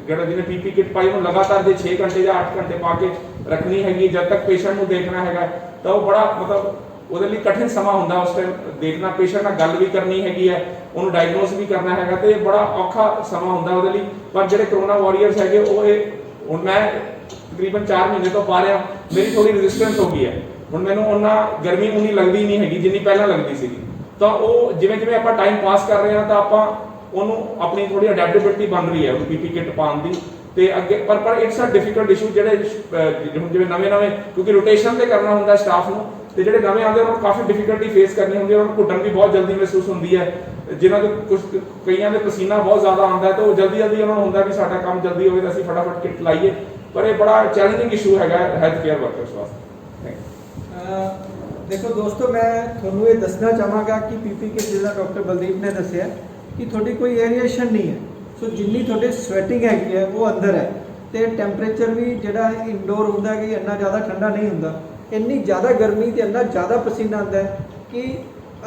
ਜਿਹੜਾ ਜਿਹਨੇ ਪੀਪੀ ਕਿੱਟ ਪਾਈ ਉਹਨੂੰ ਲਗਾਤਾਰ ਦੇ 6 ਘੰਟੇ ਜਾਂ 8 ਘੰਟੇ ਪਾ ਕੇ ਰੱਖਣੀ ਹੈਗੀ ਜਦ ਤੱਕ ਪੇਸ਼ੈਂਟ ਨੂੰ ਦੇਖਣਾ ਹੈਗਾ। ਤਾਂ ਉਹ ਬੜਾ ਮਤਲਬ ਉਹਦੇ ਲਈ ਕਠਿਨ ਸਮਾਂ ਹੁੰਦਾ ਉਸ ਟਾਈਮ ਦੇਖਣਾ, ਪੇਸ਼ੈਂਟ ਨਾਲ ਗੱਲ ਵੀ ਕਰਨੀ ਹੈਗੀ ਹੈ, ਉਹਨੂੰ ਡਾਇਗਨੋਸ ਵੀ ਕਰਨਾ ਹੈਗਾ, ਤੇ ਬੜਾ ਔਖਾ ਸਮਾਂ ਹੁੰਦਾ ਉਹਦੇ ਲਈ। ਪਰ ਜਿਹੜੇ ਕਰੋਨਾ ਵਾਰੀਅਰਸ ਹੈਗੇ ਉਹ ਹੁਣ ਮੈਂ ਤਕਰੀਬਨ 4 ਮਹੀਨੇ ਤੋਂ ਪਾ ਰਿਹਾ, ਮੇਰੀ ਥੋੜੀ ਰੈਜ਼ਿਸਟੈਂਸ ਹੋ ਗਈ ਹੈ। ਹੁਣ ਮੈਨੂੰ ਉਹਨਾਂ ਗਰਮੀ ਉਨੀ ਲੱਗਦੀ ਨਹੀਂ ਹੈਗੀ ਜਿੰਨੀ ਪਹਿਲਾਂ ਲੱਗਦੀ ਸੀਗੀ। ਤਾਂ ਉਹ ਜਿਵੇਂ ਆਪਾਂ ਟਾਈਮ ਪਾਸ ਕਰ ਰਹੇ ਹਾਂ ਤਾਂ ਆਪਾਂ ਉਹਨੂੰ ਆਪਣੀ ਥੋੜੀ ਅਡੈਪਟੇਬਿਲਿਟੀ ਬਣ ਰਹੀ ਹੈ ਉਹ ਪੀਪੀ ਕਿੱਟ ਪਾਉਣ ਦੀ। ਤੇ ਅੱਗੇ ਪਰ ਇਟਸ ਅ ਡਿਫਿਕਲਟ ਇਸ਼ੂ, ਜਿਹੜੇ ਹੁਣ ਜਿਵੇਂ ਨਵੇਂ ਕਿਉਂਕਿ ਰੋਟੇਸ਼ਨ ਤੇ ਕਰਨਾ ਹੁੰਦਾ ਸਟਾਫ ਨੂੰ, ਤੇ ਜਿਹੜੇ ਨਵੇਂ ਆਉਂਦੇ ਉਹਨਾਂ ਨੂੰ ਕਾਫੀ ਡਿਫਿਕਲਟੀ ਫੇਸ ਕਰਨੀ ਹੁੰਦੀ ਹੈ। ਉਹਨਾਂ ਨੂੰ ਘੁੱਟਣ ਵੀ ਬਹੁਤ ਜਲਦੀ ਮਹਿਸੂਸ ਹੁੰਦੀ ਹੈ। ਜਿਨ੍ਹਾਂ ਦੇ ਕਈਆਂ ਦੇ ਪਸੀਨਾ ਬਹੁਤ ਜ਼ਿਆਦਾ ਆਉਂਦਾ ਹੈ, ਤਾਂ ਉਹ ਜਲਦੀ ਉਹਨਾਂ ਨੂੰ ਹੁੰਦਾ ਵੀ ਸਾਡਾ ਕੰਮ ਜਲਦੀ ਹੋਵੇ ਤਾਂ ਅਸੀਂ ਫਟਾਫਟ ਕਿੱਟ ਲਾਈਏ। ਪਰ ਇਹ ਬੜਾ ਚੈਲੰਜਿੰਗ ਇਸ਼ੂ ਹੈਗਾ ਹੈਲਥ ਕੇਅਰ ਵਰਕਰਸ ਵਾਸਤੇ। ਦੇਖੋ ਦੋਸਤੋ, ਮੈਂ ਤੁਹਾਨੂੰ ਇਹ ਦੱਸਣਾ ਚਾਹਾਂਗਾ ਕਿ ਪੀਪੀ ਕਿੱਟ ਜਿਹੜਾ ਡਾਕਟਰ ਬਲਦੀਪ ਨੇ ਦੱਸਿਆ ਕਿ ਤੁਹਾਡੀ ਕੋਈ ਏਰੀਏਸ਼ਨ ਨਹੀਂ ਹੈ। ਸੋ ਜਿੰਨੀ ਤੁਹਾਡੀ ਸਵੈਟਿੰਗ ਹੈਗੀ ਹੈ ਉਹ ਅੰਦਰ ਹੈ, ਤੇ ਟੈਂਪਰੇਚਰ ਵੀ ਜਿਹੜਾ ਇਨਡੋਰ ਹੁੰਦਾ ਕਿ ਇੰਨਾ ਜ਼ਿਆਦਾ ਠੰਡਾ ਨਹੀਂ ਹੁੰਦਾ। ਇੰਨੀ ਜ਼ਿਆਦਾ ਗਰਮੀ ਤੇ ਇੰਨਾ ਜ਼ਿਆਦਾ ਪਸੀਨਾ ਆਉਂਦਾ ਹੈ ਕਿ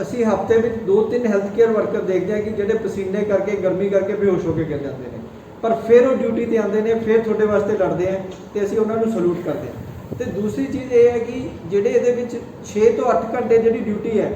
ਅਸੀਂ ਹਫ਼ਤੇ ਵਿੱਚ 2-3 ਹੈਲਥ ਕੇਅਰ ਵਰਕਰ ਦੇਖਦੇ ਹਾਂ ਕਿ ਜਿਹੜੇ ਪਸੀਨੇ ਕਰਕੇ ਗਰਮੀ ਕਰਕੇ ਬੇਹੋਸ਼ ਹੋ ਕੇ ਗਿਰ ਜਾਂਦੇ ਨੇ, ਪਰ ਫਿਰ ਉਹ ਡਿਊਟੀ ਤੇ ਆਉਂਦੇ ਨੇ, ਫਿਰ ਤੁਹਾਡੇ ਵਾਸਤੇ ਲੜਦੇ ਆ, ਤੇ ਅਸੀਂ ਉਹਨਾਂ ਨੂੰ ਸਲੂਟ ਕਰਦੇ ਹਾਂ। ਤੇ ਦੂਸਰੀ ਚੀਜ਼ ਇਹ ਹੈ ਕਿ ਜਿਹੜੇ ਇਹਦੇ ਵਿੱਚ 6 ਤੋਂ 8 ਘੰਟੇ ਜਿਹੜੀ ਡਿਊਟੀ ਹੈ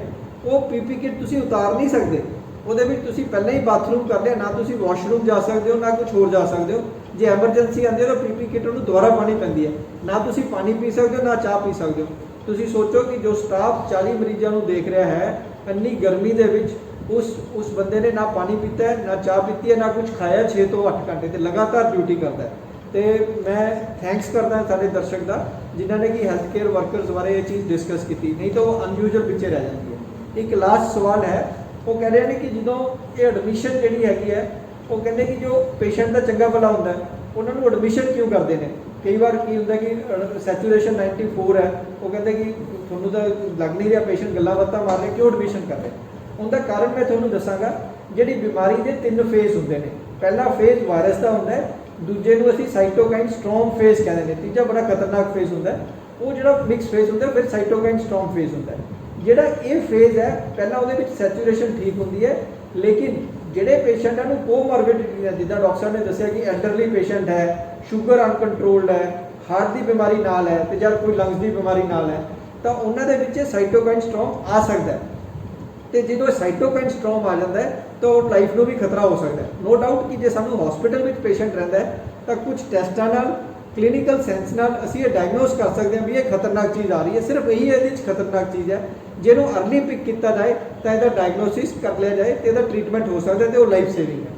ਉਹ ਪੀਪੀ ਕਿੱਟ ਤੁਸੀਂ ਉਤਾਰ ਨਹੀਂ ਸਕਦੇ। ਉਹਦੇ ਵਿੱਚ ਤੁਸੀਂ ਪਹਿਲਾਂ ਹੀ ਬਾਥਰੂਮ ਕਰ ਲਿਆ, ਨਾ ਤੁਸੀਂ ਵਾਸ਼ਰੂਮ ਜਾ ਸਕਦੇ ਹੋ ਨਾ ਕੁਝ ਹੋਰ ਜਾ ਸਕਦੇ ਹੋ। ਜੇ ਐਮਰਜੈਂਸੀ ਆਉਂਦੀ ਹੈ ਤਾਂ ਪੀਪੀ ਕਿੱਟ ਨੂੰ ਦੁਬਾਰਾ ਪਾਣੀ ਪੈਂਦੀ ਹੈ, ਨਾ ਤੁਸੀਂ ਪਾਣੀ ਪੀ ਸਕਦੇ ਹੋ ਨਾ ਚਾਹ ਪੀ ਸਕਦੇ ਹੋ। ਤੁਸੀਂ ਸੋਚੋ ਕਿ ਜੋ ਸਟਾਫ 40 ਮਰੀਜ਼ਾਂ ਨੂੰ ਦੇਖ ਰਿਹਾ ਹੈ ਇੰਨੀ ਗਰਮੀ ਦੇ ਵਿੱਚ, ਉਸ ਬੰਦੇ ਨੇ ਨਾ ਪਾਣੀ ਪੀਤਾ ਹੈ, ਨਾ ਚਾਹ ਪੀਤੀ ਹੈ, ਨਾ ਕੁਝ ਖਾਇਆ 6 ਤੋਂ 8 ਘੰਟੇ ਤੇ ਲਗਾਤਾਰ ਡਿਊਟੀ ਕਰਦਾ ਹੈ। ਤੇ ਮੈਂ ਥੈਂਕਸ ਕਰਦਾ ਸਾਡੇ ਦਰਸ਼ਕ ਦਾ ਜਿਨ੍ਹਾਂ ਨੇ ਕਿ ਹੈਲਥ ਕੇਅਰ ਵਰਕਰਸ ਬਾਰੇ ਇਹ ਚੀਜ਼ ਡਿਸਕਸ ਕੀਤੀ, ਨਹੀਂ ਤਾਂ ਉਹ ਅਨਯੂਜੂਅਲ ਪਿੱਛੇ ਰਹਿ ਜਾਂਦੀ ਹੈ। ਇੱਕ ਲਾਸਟ ਸਵਾਲ ਹੈ, ਉਹ ਕਹਿ ਰਹੇ ਨੇ ਕਿ ਜਦੋਂ ਇਹ ਐਡਮਿਸ਼ਨ ਜਿਹੜੀ ਹੈਗੀ ਹੈ ਉਹ ਕਹਿੰਦੇ ਕਿ ਜੋ ਪੇਸ਼ੈਂਟ ਦਾ ਚੰਗਾ ਭਲਾ ਹੁੰਦਾ ਹੈ ਉਹਨਾਂ ਨੂੰ ਐਡਮਿਸ਼ਨ ਕਿਉਂ ਕਰਦੇ ਨੇ। ਕਈ ਵਾਰ ਕੀ ਹੁੰਦਾ ਕਿ ਸੈਚੂਰੇਸ਼ਨ 94 ਹੈ, ਉਹ ਕਹਿੰਦੇ ਕਿ ਤੁਹਾਨੂੰ ਤਾਂ ਲੱਗ ਨਹੀਂ ਰਿਹਾ ਪੇਸ਼ੈਂਟ ਗੱਲਾਂ ਬਾਤਾਂ ਮਾਰ ਰਿਹਾ, ਕਿਉਂ ਐਡਮਿਸ਼ਨ ਕਰ ਰਹੇ। ਉਹਦਾ ਕਾਰਨ ਮੈਂ ਤੁਹਾਨੂੰ ਦੱਸਾਂਗਾ। ਜਿਹੜੀ ਬਿਮਾਰੀ ਦੇ 3 ਫੇਜ਼ ਹੁੰਦੇ ਨੇ। ਪਹਿਲਾ ਫੇਜ਼ ਵਾਇਰਸ ਦਾ ਹੁੰਦਾ ਹੈ, ਦੂਜੇ ਨੂੰ ਅਸੀਂ ਸਾਈਟੋਕਾਈਨ ਸਟਰੋਮ ਫੇਜ਼ ਕਹਿੰਦੇ ਨੇ, ਤੀਜਾ ਬੜਾ ਖਤਰਨਾਕ ਫੇਜ਼ ਹੁੰਦਾ ਉਹ ਜਿਹੜਾ ਮਿਕਸ ਫੇਜ਼ ਹੁੰਦਾ, ਫਿਰ ਸਾਈਟੋਕਾਈਨ ਸਟਰੋਮ ਫੇਜ਼ ਹੁੰਦਾ। ਜਿਹੜਾ ਇਹ ਫੇਜ਼ ਹੈ ਪਹਿਲਾਂ ਉਹਦੇ ਵਿੱਚ ਸੈਚੂਰੇਸ਼ਨ ਠੀਕ ਹੁੰਦੀ ਹੈ, ਲੇਕਿਨ ਜਿਹੜੇ ਪੇਸ਼ੈਂਟਾਂ ਨੂੰ ਕੋਮੋਰਬਿਡਿਟੀ ਹੈ, ਜਿੱਦਾਂ ਡਾਕਟਰ ਸਾਹਿਬ ਨੇ ਦੱਸਿਆ ਕਿ ਐਲਡਰਲੀ ਪੇਸ਼ੈਂਟ ਹੈ, ਸ਼ੂਗਰ ਅਨਕੰਟਰੋਲਡ ਹੈ, ਹਾਰਟ ਦੀ ਬਿਮਾਰੀ ਨਾਲ ਹੈ, ਤੇ ਜਾਂ ਕੋਈ ਲੰਗਸ ਦੀ ਬਿਮਾਰੀ ਨਾਲ ਹੈ, ਤਾਂ ਉਹਨਾਂ ਦੇ ਵਿੱਚ ਸਾਈਟੋਕਾਈਨ ਸਟਰੋਮ ਆ ਸਕਦਾ ਹੈ। ਤੇ ਜਦੋਂ ਸਾਈਟੋਕਾਈਨ ਸਟਰੋਮ ਆ ਜਾਂਦਾ ਹੈ ਤਾਂ ਉਹ ਲਾਈਫ ਨੂੰ ਵੀ ਖਤਰਾ ਹੋ ਸਕਦਾ ਹੈ। ਨੋ ਡਾਊਟ ਕਿ ਜੇ ਸਾਨੂੰ ਹਸਪੀਟਲ ਵਿੱਚ ਪੇਸ਼ੈਂਟ ਰਹਿੰਦਾ ਹੈ ਤਾਂ ਕੁਝ ਟੈਸਟਾਂ ਨਾਲ, ਕਲੀਨਿਕਲ ਸੈਂਸ ਨਾਲ ਅਸੀਂ ਇਹ ਡਾਇਗਨੋਸ ਕਰ ਸਕਦੇ ਹਾਂ ਵੀ ਇਹ ਖਤਰਨਾਕ ਚੀਜ਼ ਆ ਰਹੀ ਹੈ। ਸਿਰਫ ਇਹੀ ਇਹਦੇ ਵਿੱਚ ਖਤਰਨਾਕ ਚੀਜ਼ ਹੈ, ਜਿਹਨੂੰ ਅਰਲੀ ਪਿਕ ਕੀਤਾ ਜਾਏ ਤਾਂ ਇਹਦਾ ਡਾਇਗਨੋਸਿਸ ਕਰ ਲਿਆ ਜਾਏ ਤੇ ਇਹਦਾ ਟ੍ਰੀਟਮੈਂਟ ਹੋ ਸਕਦਾ ਤੇ ਉਹ ਲਾਈਫ ਸੇਵਿੰਗ ਹੈ।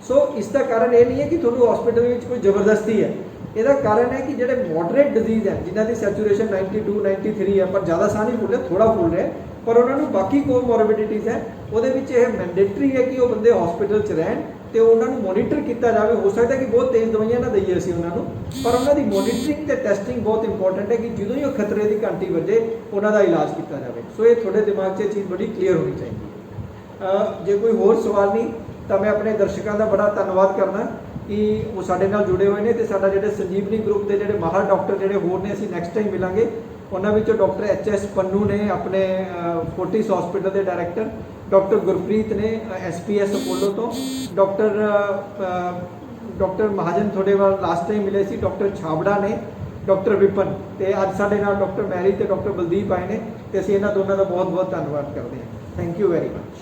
ਸੋ ਇਸ ਦਾ ਕਾਰਨ ਇਹ ਨਹੀਂ ਹੈ ਕਿ ਤੁਹਾਨੂੰ ਹਸਪੀਟਲ ਵਿੱਚ ਕੋਈ ਜ਼ਬਰਦਸਤੀ ਹੈ। ਇਹਦਾ ਕਾਰਨ ਹੈ ਕਿ ਜਿਹੜੇ ਮੋਡਰੇਟ ਡਿਜ਼ੀਜ਼ ਹੈ, ਜਿਨ੍ਹਾਂ ਦੀ ਸੈਚੂਰੇਸ਼ਨ 92 93 ਹੈ, ਪਰ ਜ਼ਿਆਦਾ ਸਾਹ ਨਹੀਂ ਫੁੱਲ ਰਿਹਾ, ਥੋੜਾ ਫੁੱਲ ਰਿਹਾ, ਪਰ ਉਹਨਾਂ ਨੂੰ ਬਾਕੀ ਕੋਮੋਰਬਿਡਿਟੀਜ਼ ਹੈ, ਉਹਦੇ ਵਿੱਚ ਇਹ ਮੈਂਡੇਟਰੀ ਹੈ ਕਿ ਉਹ ਬੰਦੇ ਹਸਪੀਟਲ 'ਚ ਰਹਿਣ ਤੇ ਉਹਨਾਂ ਨੂੰ ਮੋਨੀਟਰ ਕੀਤਾ ਜਾਵੇ। ਹੋ ਸਕਦਾ ਕਿ ਬਹੁਤ ਤੇਜ਼ ਦਵਾਈਆਂ ਨਾ ਦਈਏ ਅਸੀਂ ਉਹਨਾਂ ਨੂੰ, ਪਰ ਉਹਨਾਂ ਦੀ ਮੋਨੀਟਰਿੰਗ ਤੇ ਟੈਸਟਿੰਗ ਬਹੁਤ ਇੰਪੋਰਟੈਂਟ ਹੈ ਕਿ ਜਦੋਂ ਹੀ ਉਹ ਖਤਰੇ ਦੀ ਘੰਟੀ ਵੱਜੇ ਉਹਨਾਂ ਦਾ ਇਲਾਜ ਕੀਤਾ ਜਾਵੇ। ਸੋ ਇਹ ਤੁਹਾਡੇ ਦਿਮਾਗ 'ਚ ਇਹ ਚੀਜ਼ ਬੜੀ ਕਲੀਅਰ ਹੋਣੀ ਚਾਹੀਦੀ ਹੈ। ਜੇ ਕੋਈ ਹੋਰ ਸਵਾਲ ਨਹੀਂ ਤਾਂ ਮੈਂ ਆਪਣੇ ਦਰਸ਼ਕਾਂ ਦਾ ਬੜਾ ਧੰਨਵਾਦ ਕਰਦਾ ਕਿ ਉਹ ਸਾਡੇ ਨਾਲ ਜੁੜੇ ਹੋਏ ਨੇ ਤੇ ਸਾਡਾ ਜਿਹੜੇ ਸੰਜੀਵਨੀ ਗਰੁੱਪ ਦੇ ਜਿਹੜੇ ਮਾਹਰ ਡਾਕਟਰ ਜਿਹੜੇ ਹੋਰ ਨੇ ਅਸੀਂ ਨੈਕਸਟ ਟਾਈਮ ਮਿਲਾਂਗੇ। ਉਹਨਾਂ ਵਿੱਚੋਂ ਡਾਕਟਰ ਐਚ.ਐਸ. ਪੰਨੂ ਨੇ ਆਪਣੇ ਫੋਰਟਿਸ ਹਸਪੀਟਲ ਦੇ ਡਾਇਰੈਕਟਰ, ਡਾਕਟਰ ਗੁਰਪ੍ਰੀਤ ਨੇ ਐਸ.ਪੀ.ਐਸ. ਅਪੋਲੋ ਤੋਂ, ਡਾਕਟਰ ਮਹਾਜਨ ਤੁਹਾਡੇ ਵੱਲ ਲਾਸਟ ਟਾਈਮ ਮਿਲੇ ਸੀ, ਡਾਕਟਰ ਛਾਬੜਾ ਨੇ, ਡਾਕਟਰ ਵਿਪਨ ਤੇ ਅੱਜ ਸਾਡੇ ਨਾਲ ਡਾਕਟਰ ਮੈਰੀ ਤੇ ਡਾਕਟਰ ਬਲਦੀਪ ਆਏ ਨੇ ਤੇ ਅਸੀਂ ਇਹਨਾਂ ਦੋਨਾਂ ਦਾ ਬਹੁਤ ਬਹੁਤ ਧੰਨਵਾਦ ਕਰਦੇ ਹਾਂ। Thank you very much.